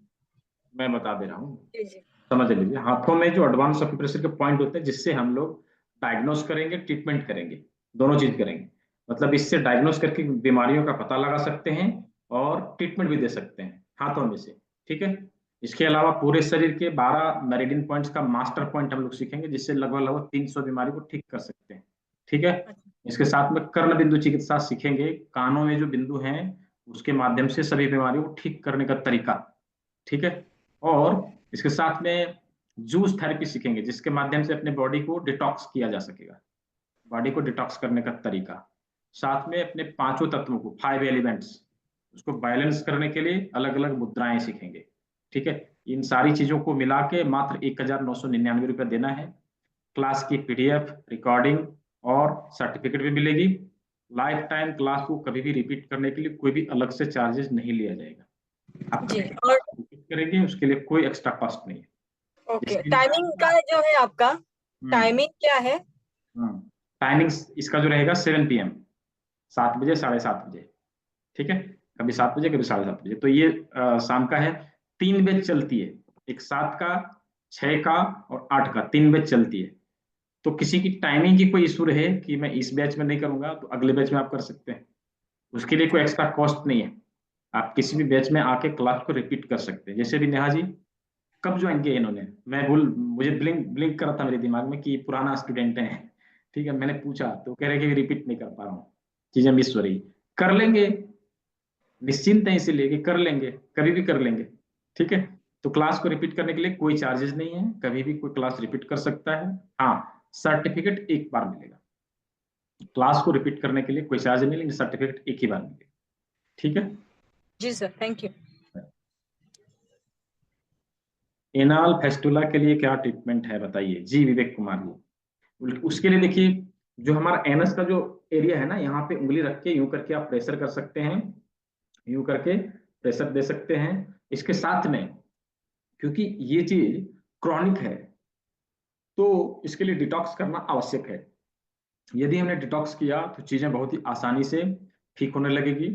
मैं बता दे रहा हूँ, जी जी। समझ लीजिए। हाथों में जो एडवांस एक्यूप्रेशर के पॉइंट होते हैं, जिससे हम लोग डायग्नोस करेंगे, ट्रीटमेंट करेंगे, दोनों चीज करेंगे। मतलब इससे डायग्नोस करके बीमारियों का पता लगा सकते हैं और ट्रीटमेंट भी दे सकते हैं हाथों में से, ठीक है। इसके अलावा पूरे शरीर के 12 मेरिडियन पॉइंट्स का मास्टर पॉइंट हम लोग सीखेंगे, जिससे लगभग लगभग 300 बीमारी को ठीक कर सकते हैं, ठीक है। इसके साथ में कर्ण बिंदु चिकित्सा सीखेंगे, कानों में जो बिंदु हैं उसके माध्यम से सभी बीमारियों को ठीक करने का तरीका, ठीक है। और इसके साथ में जूस थेरेपी सीखेंगे, जिसके माध्यम से अपने बॉडी को डिटॉक्स किया जा सकेगा, बॉडी को डिटॉक्स करने का तरीका। साथ में अपने 5 तत्वों को, 5 एलिमेंट्स, उसको बैलेंस करने के लिए अलग अलग मुद्राएं सीखेंगे, ठीक है। इन सारी चीजों को मिला के मात्र 1999 रुपया देना है। क्लास की PDF, रिकॉर्डिंग और सर्टिफिकेट भी मिलेगी। लाइफ टाइम क्लास को कभी भी रिपीट करने के लिए कोई भी अलग से चार्जेस नहीं लिया जाएगा। आप जी, और रिपीट करेंगे उसके लिए कोई एक्स्ट्रा कॉस्ट नहीं है। ओके, टाइमिंग का जो है आपका, टाइमिंग क्या है? टाइमिंग इसका जो रहेगा 7 PM, 7 बजे, 7:30 बजे, ठीक है। कभी 7 बजे, कभी 7:30 बजे। तो ये शाम का है। 3 बैच चलती है, एक 7 का, 6 का और 8 का, 3 बैच चलती है। तो किसी की टाइमिंग की कोई इशू रहे कि मैं इस बैच में नहीं करूंगा, तो अगले बैच में आप कर सकते हैं, उसके लिए कोई एक्स्ट्रा कॉस्ट नहीं है। आप किसी भी बैच में आके क्लास को रिपीट कर सकते हैं। जैसे भी नेहा जी कब ज्वाइन किया इन्होंने, मुझे ब्लिंक करा था मेरे दिमाग में कि पुराना स्टूडेंट है, ठीक है। मैंने पूछा तो कह रहे कि रिपीट नहीं कर पा रहा हूँ, चीजें मिस हो रही। कर लेंगे, निश्चिंत है इसीलिए कि कर लेंगे, कभी भी कर लेंगे, ठीक है। तो क्लास को रिपीट करने के लिए कोई चार्जेस नहीं है, कभी भी कोई क्लास रिपीट कर सकता है। हाँ, सर्टिफिकेट एक बार मिलेगा, क्लास को रिपीट करने के लिए कोई चार्ज नहीं, लेकिन सर्टिफिकेट एक ही बार मिलेगा, ठीक है। जी sir, thank you. Anal fistula के लिए क्या ट्रीटमेंट है बताइए जी, विवेक कुमार जी। उसके लिए देखिए, जो हमारा एनस का जो एरिया है ना, यहाँ पे उंगली रख के यूं करके आप प्रेशर कर सकते हैं, यूं करके प्रेशर दे सकते हैं। इसके साथ में क्योंकि ये चीज क्रॉनिक है, तो इसके लिए डिटॉक्स करना आवश्यक है। यदि हमने डिटॉक्स किया तो चीजें बहुत ही आसानी से ठीक होने लगेगी।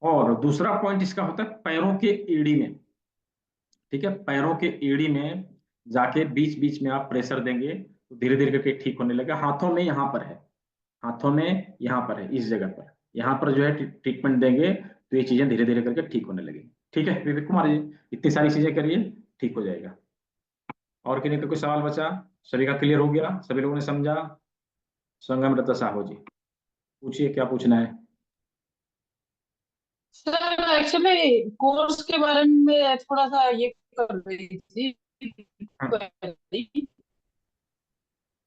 और दूसरा पॉइंट इसका होता है पैरों के एड़ी में, ठीक है। पैरों के एड़ी में जाके बीच बीच में आप प्रेशर देंगे तो धीरे धीरे करके ठीक होने लगेगा। हाथों में यहाँ पर है, हाथों में यहाँ पर है, इस जगह पर, यहाँ पर जो है ट्रीटमेंट देंगे तो ये चीजें धीरे धीरे करके ठीक होने लगेगी, ठीक है। विवेक कुमार जी, इतनी सारी चीजें करिए, ठीक हो जाएगा। और किन्हीं का कोई सवाल बचा? सभी का क्लियर हो गया? सभी लोगों ने समझा? संगम रत्न साहू जी पूछिए, क्या पूछना है? सर एक्चुअली कोर्स के बारे में थोड़ा सा ये कर रही थी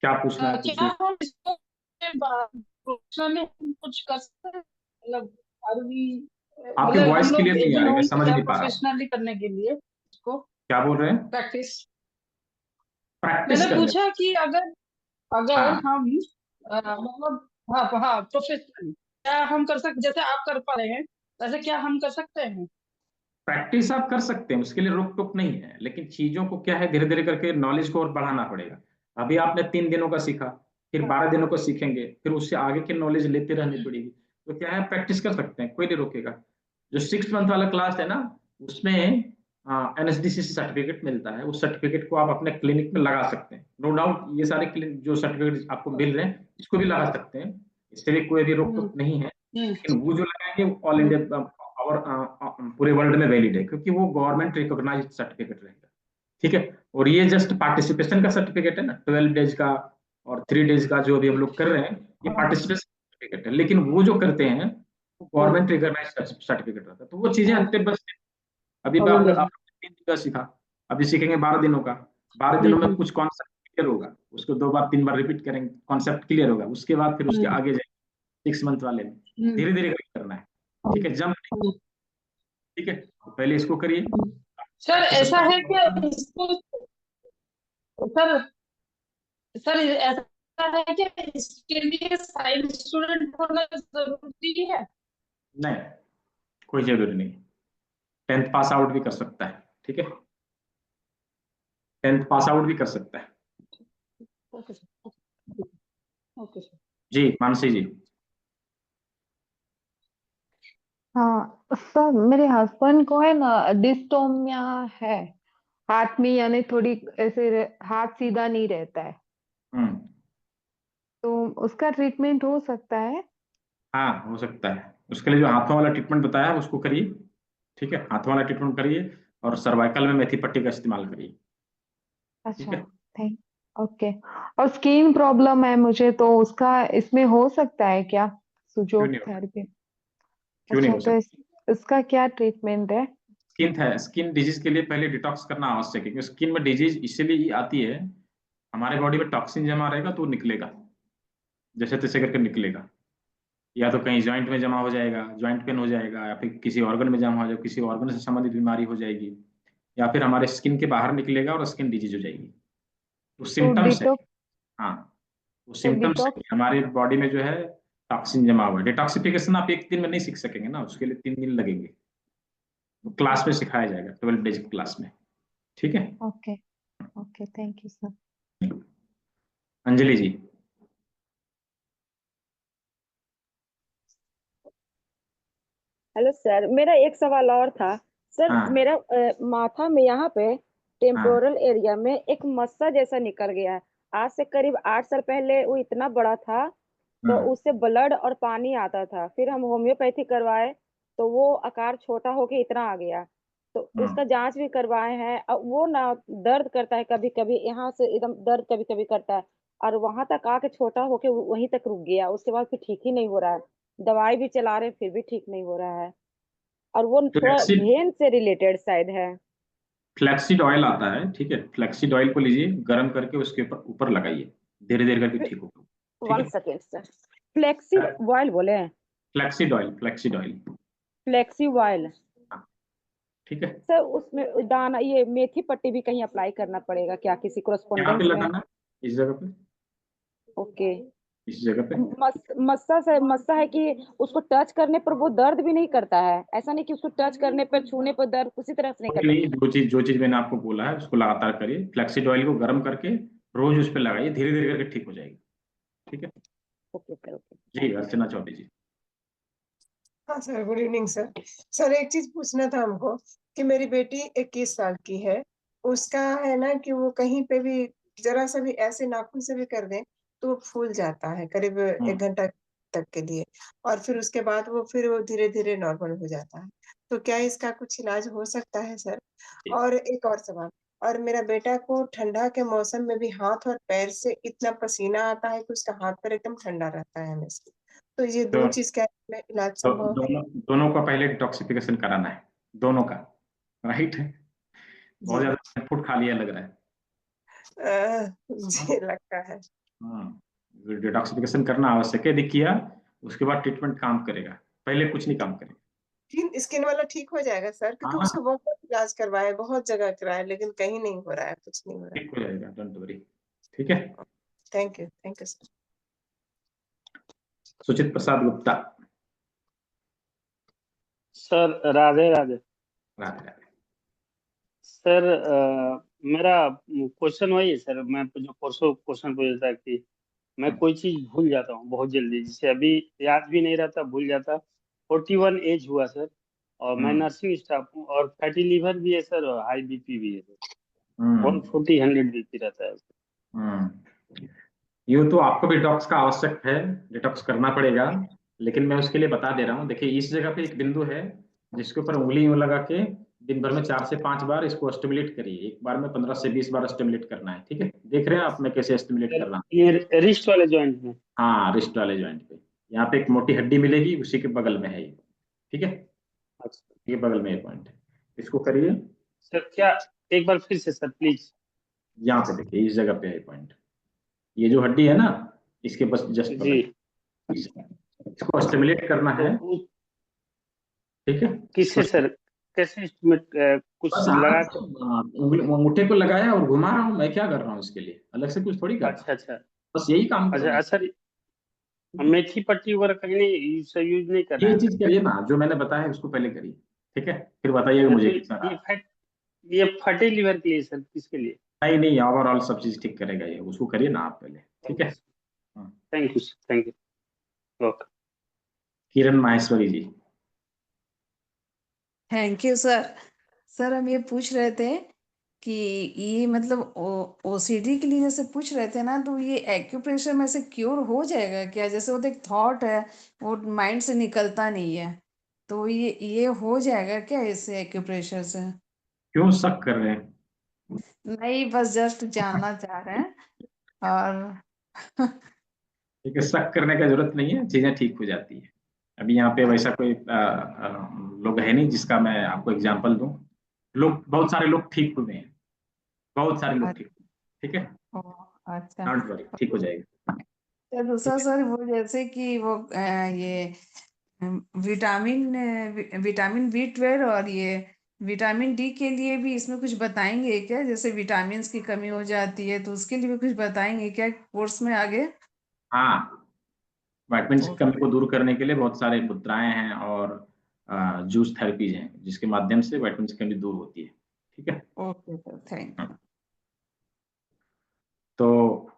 क्या पूछना है? क्या हम इसको प्रोफेशनली कुछ कर सकते हैं? मतलब अरबी, आपकी मतलब वॉइस हम लोग क्लियर नहीं आ रही, मैं समझ नहीं पा रहा हूँ। प्रोफेशनली करने के लिए इसको क्या बोल रहे हैं? प्रैक्टिस। प्रैक्टिस मैंने करने पूछा कि अगर हाँ। हम मतलब हाँ प्रोफेशनली क्या हम कर सकते, जैसे आप कर पा रहे हैं वैसे क्या हम कर सकते हैं? प्रैक्टिस आप कर सकते हैं, उसके लिए रोक टोक नहीं है, लेकिन चीजों को क्या है, धीरे धीरे करके नॉलेज को और बढ़ाना पड़ेगा। अभी आपने 3 दिनों का सीखा, फिर 12 दिनों को सीखेंगे, फिर उससे आगे की नॉलेज लेते रहनी पड़ेगी। तो क्या है, प्रैक्टिस कर सकते हैं, कोई नहीं रोकेगा। जो 6 मंथ वाला क्लास है ना, उसमें NSDC सर्टिफिकेट मिलता है, उस सर्टिफिकेट को आप अपने क्लिनिक में लगा सकते हैं। नो डाउट ये सारे जो सर्टिफिकेट आपको मिल रहे हैं इसको भी लगा सकते हैं, इससे भी कोई भी रोक टोक नहीं है। लेकिन वो जो लगाएंगे वो ऑल इंडिया और पूरे वर्ल्ड में वैलिड है, क्योंकि वो गवर्नमेंट रिकॉग्नाइज्ड सर्टिफिकेट रहेगा, ठीक है। और ये जस्ट पार्टिसिपेशन का सर्टिफिकेट है ना, 12 डेज का और 3 डेज का जो भी हम लोग कर रहे हैं, ये पार्टिसिपेशन सर्टिफिकेट है। लेकिन वो जो करते हैं वो गवर्नमेंट रिकॉग्नाइज्ड सर्टिफिकेट रहता है। तो वो चीजें स्टेप बाय स्टेप, अभी आपने 3 दिन का सीखा, अभी सीखेंगे 12 दिनों का। 12 दिनों में कुछ कॉन्सेप्ट क्लियर होगा, उसको 2 बार 3 बार रिपीट करेंगे, कॉन्सेप्ट क्लियर होगा, उसके बाद फिर उसके आगे जाएंगे 6 मंथ वाले में। धीरे धीरे करना है, ठीक है, जंप नहीं, ठीक है। तो पहले इसको करिए। सर ऐसा है कि इसको सर ऐसा है कि इसके लिए साइंस स्टूडेंट होना जरूरी है? नहीं, कोई जरूरी नहीं, 10th पास आउट भी कर सकता है, ठीक है, 10th पास आउट भी कर सकता है। Okay sir, okay sir. जी मानसी जी। हाँ सर, मेरे हस्बैंड को है ना डिस्टोमिया है हाथ में, यानी थोड़ी ऐसे हाथ सीधा नहीं रहता है। तो उसका ट्रीटमेंट हो सकता है? हाँ, हो सकता है। उसके लिए जो हाथों वाला ट्रीटमेंट बताया है उसको करिए, ठीक है, हाथों वाला ट्रीटमेंट करिए और सर्वाइकल में मेथी पट्टी का इस्तेमाल करिए, ठीक अच्छा, है। Thank okay. और स्किन प्रॉब्लम है मुझे, तो उसका इसमें हो सकता है क्या, क्यों सुजोग नहीं हो सकता? थेरेपी? क्यों नहीं अच्छा, हो तो सकता? इसका क्या ट्रीटमेंट है? स्किन डिजीज के लिए पहले डिटॉक्स करना आवश्यक है, क्योंकि स्किन में डिजीज इसलिए आती है, हमारे बॉडी में टॉक्सिन जमा रहेगा तो वो निकलेगा, जैसे तैसे करके निकलेगा। या तो कहीं जॉइंट में जमा हो जाएगा, जॉइंट पेन हो जाएगा, या फिर किसी ऑर्गन में जमा हो जाएगा, किसी ऑर्गन से संबंधित बीमारी हो जाएगी, या फिर हमारे स्किन के बाहर निकलेगा और स्किन डिजीज हो जाएगी। तो तो सिम्टम्स है। डिटॉक्स हाँ, वो तो सिम्टम्स है डिटॉक्स कि हमारे बॉडी में जो है टॉक्सिन जमा हुआ है। डिटॉक्सिफिकेशन आप एक दिन में नहीं सीख सकेंगे ना, उसके लिए 3 दिन लगेंगे। वो क्लास में सिखाया जाएगा, 12 डेज की क्लास में, ठीक है। Okay. Okay, thank you sir. Anjali ji. Hello sir, मेरा एक सवाल और था सर। हाँ मेरा माथा में यहाँ पे हाँ टेम्पोरल एरिया में एक मस्सा जैसा निकल गया है। आज से करीब 8 साल पहले वो इतना बड़ा था, तो हाँ उससे ब्लड और पानी आता था। फिर हम होम्योपैथी करवाए तो वो आकार छोटा होके इतना आ गया। तो हाँ। उसका जांच भी करवाए हैं। अब वो ना दर्द करता है, कभी कभी यहाँ से एकदम दर्द कभी कभी करता है, और वहां तक आके छोटा होके वहीं तक रुक गया। उसके बाद फिर ठीक ही नहीं हो रहा है। दवाई भी चला रहे फिर भी ठीक नहीं हो रहा है। और वो थोड़ा फ्लैक्सीड भेन से रिलेटेड शायद है। फ्लैक्सीड ऑयल आता है, ठीक है, फ्लैक्सीड ऑयल को लीजिए, गर्म करके उसके ऊपर ऊपर लगाइए, धीरे धीरे करके ठीक होगा, ठीक वन है। Second sir. फ्लेक्सी ऑयल बोले हैं? Flaxseed oil, flexi oil. ठीक है। सर उसमें दाना ये मेथी पट्टी भी कहीं अप्लाई करना पड़ेगा क्या, किसी यहाँ पे कोरेस्पोंडेंस में? लगाना, इस जगह पे, ओके। इस जगह पे। मस्सा है कि उसको टच करने पर वो दर्द भी नहीं करता है? ऐसा नहीं कि उसको टच करने पर छूने पर दर्द उसी तरह से नहीं कोई करता? नहीं, जो चीज मैंने आपको बोला है उसको लगातार करिए, फ्लैक्सीड ऑयल को गर्म करके रोज उस पर लगाइए, धीरे धीरे करके ठीक हो जाएगी, ठीक है। Okay sir, okay. जी, अर्चना चौधरी जी। हाँ sir, good evening sir. Sir एक चीज पूछना था हमको कि मेरी बेटी 21 साल की है। उसका है ना कि वो कहीं पे भी जरा सा भी ऐसे नाखून से भी कर दे तो वो फूल जाता है करीब 1 घंटा तक के लिए, और फिर उसके बाद वो धीरे धीरे नॉर्मल हो जाता है। तो क्या इसका कुछ इलाज हो सकता है सर? और एक और सवाल, और मेरा बेटा को ठंडा के मौसम में भी हाथ और पैर से इतना पसीना आता है कि उसका हाथ पैर एकदम ठंडा रहता है हमेशा। तो ये तो, 2 चीज का इसमें इलाज संभव है? दोनों का पहले डिटॉक्सिफिकेशन कराना है, दोनों का, राइट। बहुत जी। ज्यादा फूड खा लिया लग रहा है। जी लगता है। हाँ, डिटॉक्सिफिकेशन करना आवश्यक है, यदि किया उसके बाद ट्रीटमेंट काम करेगा, पहले कुछ नहीं काम करेगा। स्किन वाला ठीक हो जाएगा सर? क्योंकि हाँ, उसको बहुत इलाज करवाए, बहुत जगह कराए, लेकिन कहीं नहीं हो रहा है, कुछ नहीं हो रहा ठीक हो जाएगा, डोंट वरी, ठीक है। है। Thank you sir. सुचित प्रसाद गुप्ता। सर राधे राधे। राधे राधे। सर मेरा क्वेश्चन वही है सर, मैं जो परसों क्वेश्चन पूछा था कि मैं कोई चीज भूल जाता हूँ बहुत जल्दी, जिसे अभी याद भी नहीं रहता, भूल जाता। 41 एज हुआ सर, और मैं नर्सिंग स्टाफ हूँ, और फैटी लीवर भी है सर, और हाई बीपी भी है सर। 140 100 बीपी रहता है। ये तो आपको भी डिटॉक्स का आवश्यक है, डिटॉक्स करना पड़ेगा, लेकिन मैं उसके लिए बता दे रहा हूँ। देखिए, इस जगह पे एक बिंदु है जिसके ऊपर उंगली यूं लगा के दिन भर में 4 से 5 बार इसको स्टिमुलेट करिए, एक बार में 15 से 20 बार स्टिमुलेट करना है, ठीक है। देख रहे हैं आप मैं कैसे स्टिमुलेट कर रहा हूँ? ये रिस्ट वाले जॉइंट में? हाँ, रिस्ट वाले ज्वाइंट पे, यहाँ पे एक मोटी हड्डी मिलेगी, उसी के बगल में है ये, ठीक है। अच्छा ये बगल में ये पॉइंट है, इसको करिए। सर, क्या एक बार फिर से सर प्लीज? यहाँ पे देखिए, इस जगह पे है पॉइंट, ये जो हड्डी है ना, इसके बस जस्ट जी। बगल, इसको स्टिमुलेट करना है, तो ठीक है। किससे सर, कैसे estimate, कुछ बस लगा हाथ, कर? उंगली अंगूठे को लगाया और घुमा रहा हूँ, मैं क्या कर रहा हूँ इसके लिए, अलग से कुछ थोड़ी कर रहा हूँ, अच्छा अच्छा बस यही काम कर रहा अच्छा हूँ। सर, मेथी पट्टी वगैरह कहीं नहीं यूज नहीं करना ये है चीज सर? करिए ना, जो मैंने बताया है उसको पहले करिए, ठीक है, फिर बताइएगा अच्छा, मुझे तो कितना ये रहा। ये फैटी लीवर के लिए सर, किसके लिए? नहीं नहीं, ओवरऑल सब चीज ठीक करेगा ये, उसको करिए ना आप पहले, ठीक है। Thank you sir, thank you. Okay. Kiran Maheshwari ji. Thank you sir. Sir हम ये पूछ रहे थे कि ये मतलब ओसीडी के लिए जैसे पूछ रहे थे ना, तो ये एक्यूप्रेशर में से क्योर हो जाएगा क्या? जैसे वो तो एक थॉट है, वो माइंड से निकलता नहीं है, तो ये हो जाएगा क्या इससे, एक्यूप्रेशर से? क्यों शक कर रहे हैं? नहीं, बस जस्ट जानना चाह रहे हैं। और ठीक है, शक करने का जरूरत नहीं है, चीजें ठीक हो जाती है। अभी यहाँ पे वैसा कोई लोग है नहीं जिसका मैं आपको एग्जांपल दूं। लोग, बहुत सारे लोग ठीक हुए हैं, बहुत सारे लोग ठीक हुए हैं, ठीक है, ओ, अच्छा। डोंट वरी, ठीक हो जाएगा। तो दूसरा सर, वो जैसे कि वो ये विटामिन बी 12 और ये विटामिन डी के लिए भी इसमें कुछ बताएंगे क्या? जैसे विटामिन की कमी हो जाती है तो उसके लिए भी कुछ बताएंगे क्या कोर्स में आगे? हाँ, विटामिन की कमी को दूर करने के लिए बहुत सारे मुद्राएं हैं और जूस थेरेपीज हैं जिसके माध्यम से विटामिन की कमी दूर होती है, ठीक है। Okay sir, thank you. तो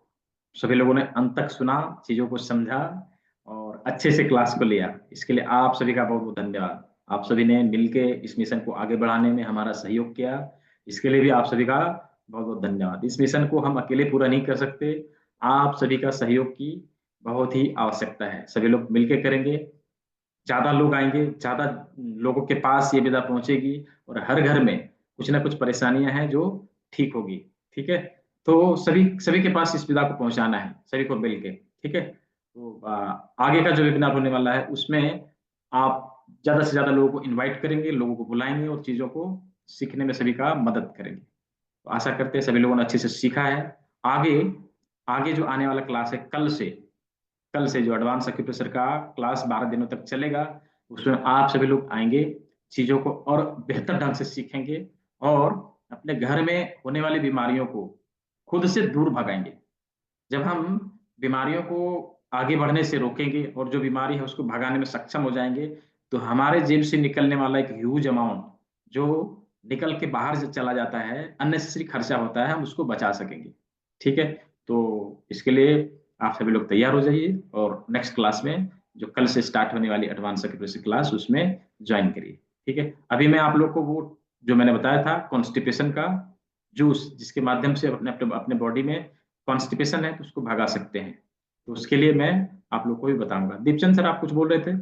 सभी लोगों ने अंत तक सुना, चीजों को समझा और अच्छे से क्लास को लिया, इसके लिए आप सभी का बहुत बहुत धन्यवाद। आप सभी ने मिलके इस मिशन को आगे बढ़ाने में हमारा सहयोग किया, इसके लिए भी आप सभी का बहुत बहुत धन्यवाद। इस मिशन को हम अकेले पूरा नहीं कर सकते, आप सभी का सहयोग की बहुत ही आवश्यकता है। सभी लोग मिलके करेंगे, ज्यादा लोग आएंगे, ज्यादा लोगों के पास ये विदा पहुंचेगी और हर घर में कुछ ना कुछ परेशानियां हैं जो ठीक होगी, ठीक है। तो सभी सभी के पास इस विदा को पहुंचाना है, सभी को मिलके, ठीक है। तो आगे का जो वेबिनार होने वाला है उसमें आप ज्यादा से ज्यादा लोगों को इनवाइट करेंगे, लोगों को बुलाएंगे और चीजों को सीखने में सभी का मदद करेंगे। तो आशा करते हैं सभी लोगों ने अच्छे से सीखा है। आगे आगे जो आने वाला क्लास है कल से जो एडवांस एक्यूप्रेशर का क्लास 12 दिनों तक चलेगा, उसमें आप सभी लोग आएंगे, चीजों को और बेहतर ढंग से सीखेंगे और अपने घर में होने वाली बीमारियों को खुद से दूर भगाएंगे। जब हम बीमारियों को आगे बढ़ने से रोकेंगे और जो बीमारी है उसको भगाने में सक्षम हो जाएंगे, तो हमारे जेब से निकलने वाला एक ह्यूज अमाउंट जो निकल के बाहर से चला जाता है, अननेसेसरी खर्चा होता है, हम उसको बचा सकेंगे, ठीक है। तो इसके लिए आप सभी लोग तैयार हो जाइए और नेक्स्ट क्लास में जो कल से स्टार्ट होने वाली एडवांस एक्यूप्रेशर क्लास उसमें ज्वाइन करिए, ठीक है। अभी मैं आप लोग को वो जो मैंने बताया था कॉन्स्टिपेशन का जूस, जिसके माध्यम से अपने अपने अपने बॉडी में कॉन्स्टिपेशन है तो उसको भगा सकते हैं, तो उसके लिए मैं आप लोग को भी बताऊंगा। दीपचंद सर, आप कुछ बोल रहे थे?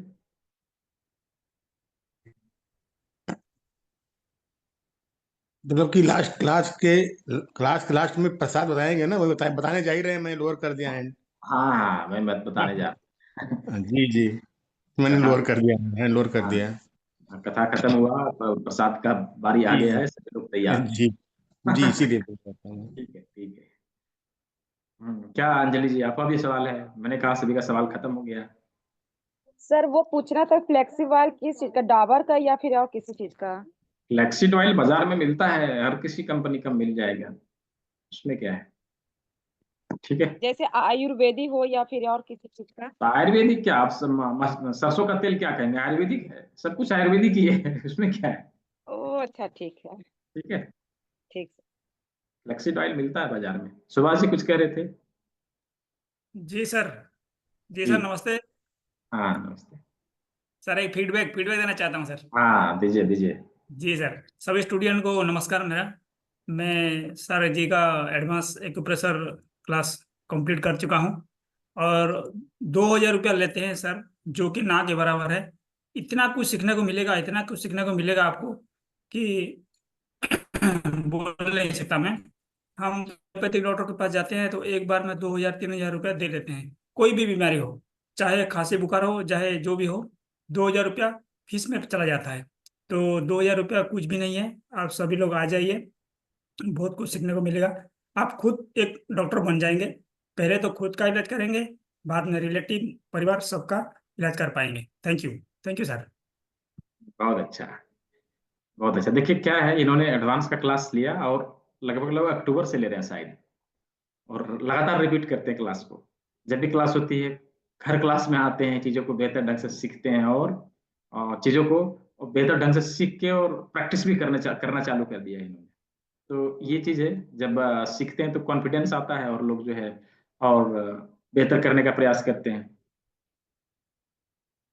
मतलब कि क्लास के लास्ट में प्रसाद बताएंगे ना, वो बताने जा ही रहे हैं, मैं लोअर कर दिया है। हाँ हाँ, मैं बताने जा रहा जी जी, मैंने कथा लोअर कर दिया है, लोअर कर हाँ, दिया है। कथा खत्म हुआ, प्रसाद का बारी आ जी गया है, सभी लोग तैयार। जी जी, इसीलिए बोल रहा हूँ। ठीक है, ठीक है। क्या अंजलि जी, आपका भी सवाल है? मैंने कहा सभी का सवाल खत्म हो गया। सर वो पूछना था फ्लेक्सीवाल किस चीज का, डाबर का या फिर और किसी चीज का? फ्लैक्सीड ऑयल बाजार में मिलता है, हर किसी कंपनी का मिल जाएगा, उसमें क्या है, ठीक है। जैसे आयुर्वेदी हो या फिर और किसी चीज का? तो आयुर्वेदिक क्या, आप सरसों का तेल क्या कहेंगे, आयुर्वेदिक है, सब कुछ आयुर्वेदिक ही है उसमें क्या है, ओ अच्छा, ठीक है। ठीक है। ठीक। फ्लैक्सीड ऑयल मिलता है बाजार में। सुभाष जी कुछ कह रहे थे? जी सर। जी जी, सर, नमस्ते। हाँ नमस्ते। सर एक फीडबैक फीडबैक देना चाहता हूँ सर। हाँ दीजिए दीजिए। जी सर, सभी स्टूडेंट को नमस्कार मेरा। मैं सर जी का एडवांस एक्यूप्रेशर क्लास कंप्लीट कर चुका हूँ और 2,000 रुपया लेते हैं सर, जो कि ना के बराबर है। इतना कुछ सीखने को मिलेगा, इतना कुछ सीखने को मिलेगा आपको कि बोल नहीं सकता मैं। हम एलोपैथिक डॉक्टर के पास जाते हैं तो एक बार में 2,000 3,000 रुपया दे देते हैं, कोई भी बीमारी हो, चाहे खांसी बुखार हो, चाहे जो भी हो, 2,000 रुपया फीस में चला जाता है। तो 2,000 रुपया कुछ भी नहीं है। आप सभी लोग आ जाइए, बहुत कुछ सीखने को मिलेगा। आप खुद एक डॉक्टर बन जाएंगे। पहले तो खुद का इलाज करेंगे, बाद में रिलेटिव परिवार सबका इलाज कर पाएंगे। Thank you sir. बहुत अच्छा, बहुत अच्छा। देखिए क्या है, इन्होंने एडवांस का क्लास लिया और लगभग लगभग अक्टूबर से ले रहे हैं शायद, और लगातार रिपीट करते हैं क्लास को। जब भी क्लास होती है, हर क्लास में आते हैं, चीजों को बेहतर ढंग से सीखते हैं और चीजों को बेहतर ढंग से सीख के और प्रैक्टिस भी करना चालू कर दिया है इन्होंने। तो ये चीज है, जब सीखते हैं तो कॉन्फिडेंस आता है और लोग जो है और बेहतर करने का प्रयास करते हैं।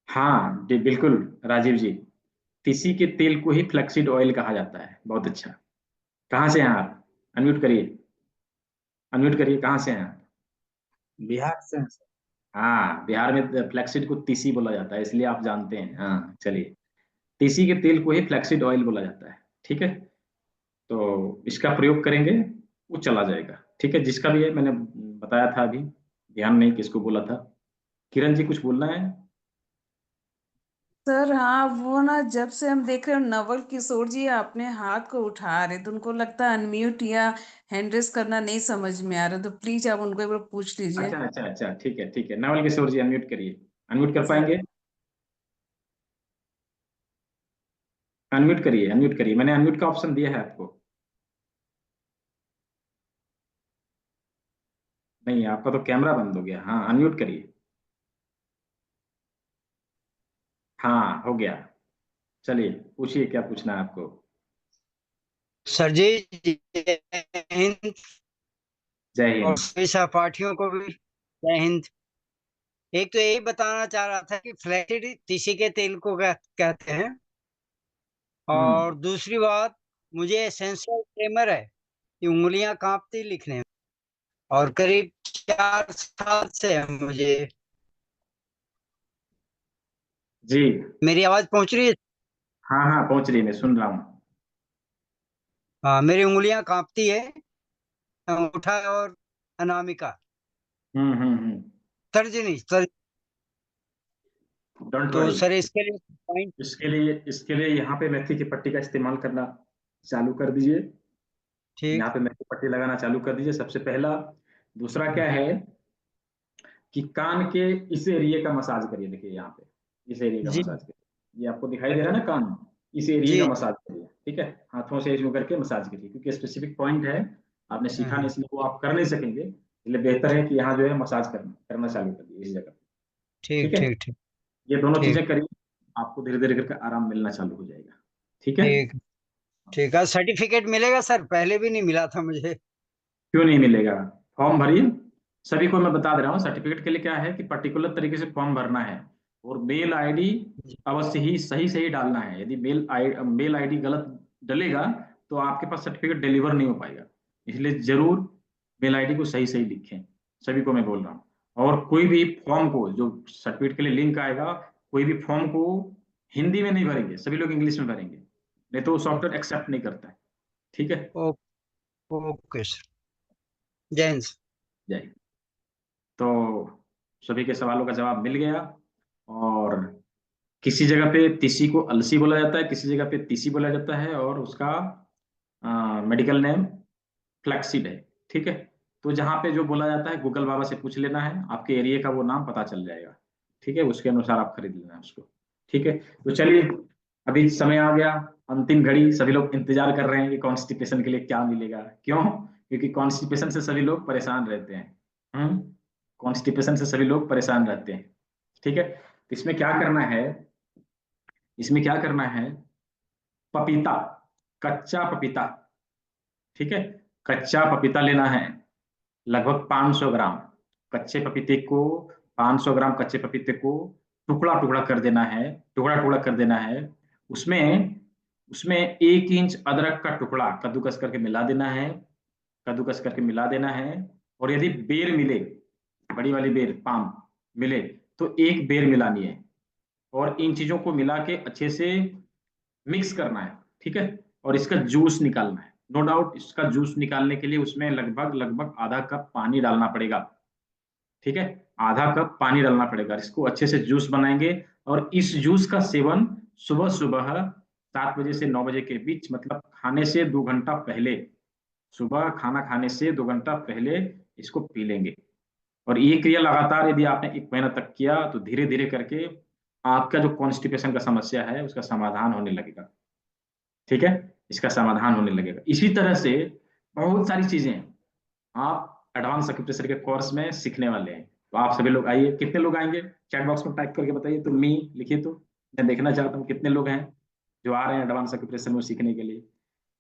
हाँ जी बिल्कुल राजीव जी, तीसी के तेल को ही फ्लैक्सीड ऑयल कहा जाता है। बहुत अच्छा। कहाँ से हैं आप? अनम्यूट करिए, अनम्यूट करिए, कहाँ से हैं आप? बिहार से हैं सर। हाँ, बिहार में फ्लैक्सीड को तीसी बोला जाता है, इसलिए आप जानते हैं। हाँ चलिए, तीसी के तेल को ही फ्लैक्सीड ऑयल बोला जाता है, ठीक है। तो इसका प्रयोग करेंगे, वो चला जाएगा, ठीक है। जिसका भी है मैंने बताया था अभी, ध्यान नहीं किसको बोला था। किरण जी कुछ बोलना है? सर हाँ, वो ना जब से हम देख रहे हो नवल किशोर जी अपने हाथ को उठा रहे, तो उनको लगता है अनम्यूट या हैंड रेस करना नहीं समझ में आ रहा, तो प्लीज आप उनको एक बार पूछ लीजिए। अच्छा अच्छा अच्छा, ठीक है ठीक है। नवल किशोर जी अनम्यूट करिए, अनम्यूट कर जी। पाएंगे? अनम्यूट करिए, अनम्यूट करिए, मैंने अनम्यूट का ऑप्शन दिया है आपको। नहीं, आपका तो कैमरा बंद हो गया। हाँ अनम्यूट करिए। हाँ हो गया। चलिए पूछिए, क्या पूछना है आपको? सर जी जय हिंद, जय और हिंद। सभी सहपाठियों को भी जय हिंद। एक तो यही बताना चाह रहा था कि फ्लैक्सीड तीसी के तेल को कहते हैं, और दूसरी बात, मुझे एसेंशियल ट्रेमर है कि उंगलियां कांपती लिखने में, और करीब 4 साल से है मुझे। जी मेरी आवाज पहुंच रही है? हाँ हाँ पहुंच रही है, मैं सुन रहा हूँ। हाँ, मेरी उंगलियां कांपती है, अंगूठा और अनामिका, हम्म। तर्जनी तर्ज। डोंट तो वरी। सर इसके लिए पॉइंट। इसके लिए यहाँ पे मेथी की पट्टी का इस्तेमाल करना चालू कर दीजिए। ठीक। यहाँ पे मेथी पट्टी लगाना चालू कर दीजिए, सबसे पहला। दूसरा क्या है कि कान के इस एरिया का मसाज करिए। देखिए यहाँ पे इस एरिया का जी मसाज करिए, ये आपको दिखाई दे रहा है ना कान, इस एरिया का जी। मसाज करिए, ठीक है। हाथों से इसमें करके मसाज करिए, क्योंकि स्पेसिफिक पॉइंट है, आपने सीखा नहीं, इसलिए वो आप कर नहीं सकेंगे, इसलिए बेहतर है कि यहाँ जो है मसाज करना करना चालू कर दिए इस जगह, ठीक ठीक है। ठीक ठीक ये दोनों ठीक चीजें करिए, आपको धीरे धीरे करके आराम मिलना चालू हो जाएगा, ठीक है। ठीक ठीक है। सर्टिफिकेट मिलेगा सर? पहले भी नहीं मिला था मुझे। क्यों नहीं मिलेगा? फॉर्म भरिए। सभी को मैं बता दे रहा हूँ, सर्टिफिकेट के लिए क्या है कि पर्टिकुलर तरीके से फॉर्म भरना है, और मेल आईडी अवश्य ही सही सही डालना है। यदि मेल आईडी गलत डलेगा तो आपके पास सर्टिफिकेट डिलीवर नहीं हो पाएगा, इसलिए जरूर मेल आईडी को सही सही लिखें। सभी को मैं बोल रहा हूँ। और कोई भी फॉर्म को, जो सर्टिफिकेट के लिए लिंक आएगा, कोई भी फॉर्म को हिंदी में नहीं भरेंगे, सभी लोग इंग्लिश में भरेंगे, नहीं तो सॉफ्टवेयर एक्सेप्ट नहीं करता है, ठीक है। Okay sir. जय हिंद। जय। तो सभी के सवालों का जवाब मिल गया। और किसी जगह पे तीसी को अलसी बोला जाता है, किसी जगह पे तीसी बोला जाता है, और उसका मेडिकल नेम फ्लैक्सीड है, ठीक है। तो जहाँ पे जो बोला जाता है गूगल बाबा से पूछ लेना है, आपके एरिया का वो नाम पता चल जाएगा, ठीक है। उसके अनुसार आप खरीद लेना है उसको, ठीक है। तो चलिए, अभी समय आ गया, अंतिम घड़ी। सभी लोग इंतजार कर रहे हैं कि कॉन्स्टिपेशन के लिए क्या मिलेगा। क्यों? क्योंकि कॉन्स्टिपेशन से सभी लोग परेशान रहते हैं। कॉन्स्टिपेशन से सभी लोग परेशान रहते हैं, ठीक है। तो इसमें क्या करना है, इसमें क्या करना है, पपीता, कच्चा पपीता, ठीक है। कच्चा पपीता लेना है, लगभग 500 ग्राम। कच्चे पपीते को, 500 ग्राम कच्चे पपीते को टुकड़ा टुकड़ा कर देना है, टुकड़ा टुकड़ा कर देना है। उसमें उसमें 1 इंच अदरक का टुकड़ा कद्दूकस करके मिला देना है, कद्दूकस करके मिला देना है। और यदि बेर मिले, बड़ी वाली बेर पाम मिले, तो एक बेर मिलानी है, और इन चीजों को मिला के अच्छे से मिक्स करना है, ठीक है। और इसका जूस निकालना है। नो डाउट, इसका जूस निकालने के लिए उसमें लगभग लगभग आधा कप पानी डालना पड़ेगा, ठीक है। आधा कप पानी डालना पड़ेगा, इसको अच्छे से जूस बनाएंगे। और इस जूस का सेवन सुबह सुबह 7 बजे से 9 बजे के बीच, मतलब खाने से 2 घंटा पहले, सुबह खाना खाने से 2 घंटा पहले इसको पी लेंगे। और ये क्रिया लगातार यदि आपने 1 महीना तक किया, तो धीरे धीरे करके आपका जो कॉन्स्टिपेशन का समस्या है उसका समाधान होने लगेगा, ठीक है। इसका समाधान होने लगेगा। इसी तरह से बहुत सारी चीजें आप एडवांस एक्यूप्रेशर के कोर्स में सीखने वाले हैं। तो आप सभी लोग आइए। कितने लोग आएंगे चैट बॉक्स में टाइप करके बताइए, तो मी लिखिए, तो मैं देखना चाहता हूँ कितने लोग हैं जो आ रहे हैं एडवांस एक्यूप्रेशर में सीखने के लिए।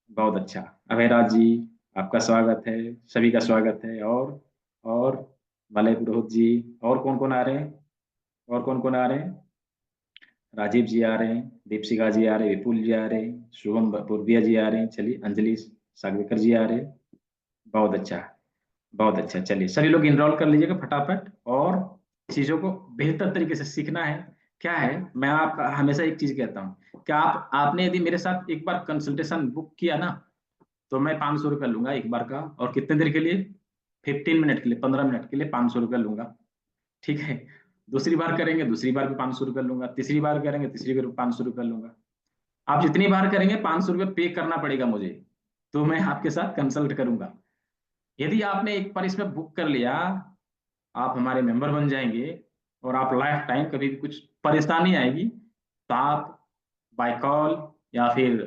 बहुत अच्छा, अभयराज जी आपका स्वागत है, सभी का स्वागत है। और मलय पुरोहित जी, और कौन कौन आ रहे हैं, और कौन कौन आ रहे हैं? राजीव जी आ रहे हैं, दीपशिका जी आ रहे हैं, विपुल जी आ रहे हैं, शुभम पूर्विया जी आ रहे हैं। चलिए, अंजलि सागवेकर जी आ रहे, बहुत अच्छा, बहुत अच्छा। चलिए सभी लोग इनरोल कर लीजिएगा फटाफट, और चीजों को बेहतर तरीके से सीखना है। क्या है, मैं आप हमेशा एक चीज कहता हूँ कि आपने यदि मेरे साथ एक बार कंसल्टेशन बुक किया ना, तो मैं 500 रुपया लूंगा एक बार का, और कितने देर के लिए? 15 मिनट के लिए, 15 मिनट के लिए 500 रुपया लूंगा, ठीक है। दूसरी बार करेंगे, दूसरी बार भी 500 रुपया लूंगा, तीसरी बार करेंगे, तीसरी बार 500 रुपया लूंगा। आप जितनी बार करेंगे 500 रुपया पे करना पड़ेगा मुझे, तो मैं आपके साथ कंसल्ट करूंगा। यदि आपने एक बार इसमें बुक कर लिया, आप हमारे मेंबर बन जाएंगे, और आप लाइफ टाइम कभी भी कुछ परेशानी आएगी तो आप बाय कॉल या फिर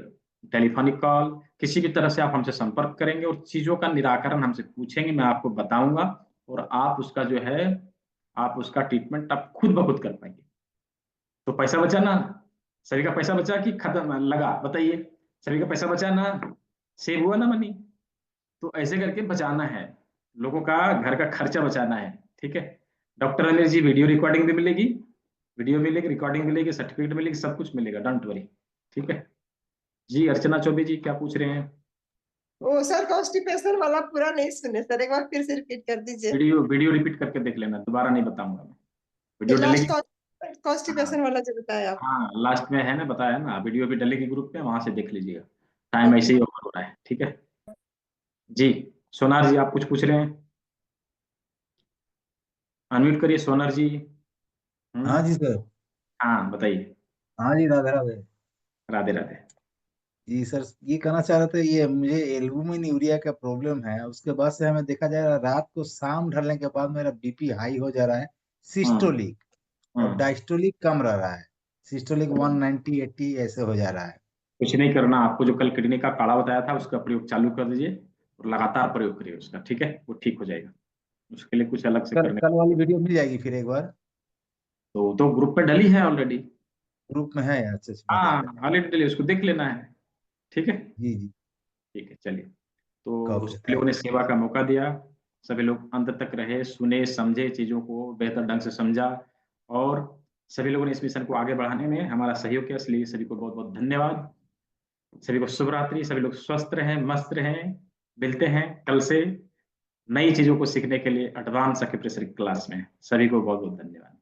टेलीफोनिक कॉल किसी भी तरह से आप हमसे संपर्क करेंगे, और चीजों का निराकरण हमसे पूछेंगे, मैं आपको बताऊंगा, और आप उसका जो है, आप उसका ट्रीटमेंट आप खुद ब खुद कर पाएंगे। तो पैसा बचा ना? सभी का पैसा बचा कि खत्म लगा? बताइए, सभी का पैसा बचा ना? सेव हुआ ना मनी? तो ऐसे करके बचाना है, लोगों का घर का खर्चा बचाना है, ठीक है। Doctor Anil ji, video recording भी मिलेगी, वीडियो मिलेगी, रिकॉर्डिंग मिलेगी, सर्टिफिकेट मिलेगी, सब कुछ मिलेगा, डोंट वरी, ठीक है जी। अर्चना चौबे जी क्या पूछ रहे हैं? वो सर कॉन्स्टिपेशन वाला पूरा नहीं सुने सर, एक बार फिर से रिपीट कर दीजिए। वीडियो रिपीट करके देख लेना, दोबारा नहीं बताऊंगा मैं। वीडियो लास्ट डलेगी, कॉन्स्टिपेशन वाला जो बताया आप। हाँ लास्ट में है ना, बताया ना, वीडियो भी डलेगी ग्रुप पे, वहां से देख लीजिएगा। टाइम ऐसे ही ओवर हो रहा है, ठीक है जी। सोनार जी आप कुछ पूछ रहे हैं? अनम्यूट करिए सोनार जी। हाँ जी सर। हाँ बताइए। हाँ जी, राधे राधे। राधे राधे। जी सर, ये कहना चाह रहे थे, ये मुझे एल्बुमिन यूरिया का प्रॉब्लम है, उसके बाद से हमें देखा जा रहा है रात को शाम ढलने के बाद मेरा बीपी हाई हो जा रहा है, सिस्टोलिक और डायस्टोलिक कम रह रहा है, सिस्टोलिक 190 80 ऐसे हो जा रहा है। कुछ नहीं करना, आपको जो कल किडनी का काढ़ा बताया था उसका प्रयोग चालू कर दीजिए, और लगातार प्रयोग करिए उसका, ठीक है, वो ठीक हो जाएगा। उसके लिए कुछ अलग से करने, कल वाली वीडियो मिल जाएगी फिर एक बार? तो ग्रुप पे डली है ऑलरेडी, ग्रुप में है? अच्छा अच्छा, हाँ ऑलरेडी डली, उसको देख लेना है, ठीक है जी जी ठीक है। चलिए, तो सभी लोगों ने सेवा का मौका दिया, सभी लोग अंत तक रहे, सुने, समझे, चीजों को बेहतर ढंग से समझा, और सभी लोगों ने इस मिशन को आगे बढ़ाने में हमारा सहयोग किया, इसलिए सभी को बहुत बहुत धन्यवाद। सभी को शुभ रात्रि, सभी लोग स्वस्थ रहें, मस्त रहें। मिलते हैं कल से नई चीजों को सीखने के लिए एडवांस एक्यूप्रेशर क्लास में। सभी को बहुत बहुत धन्यवाद।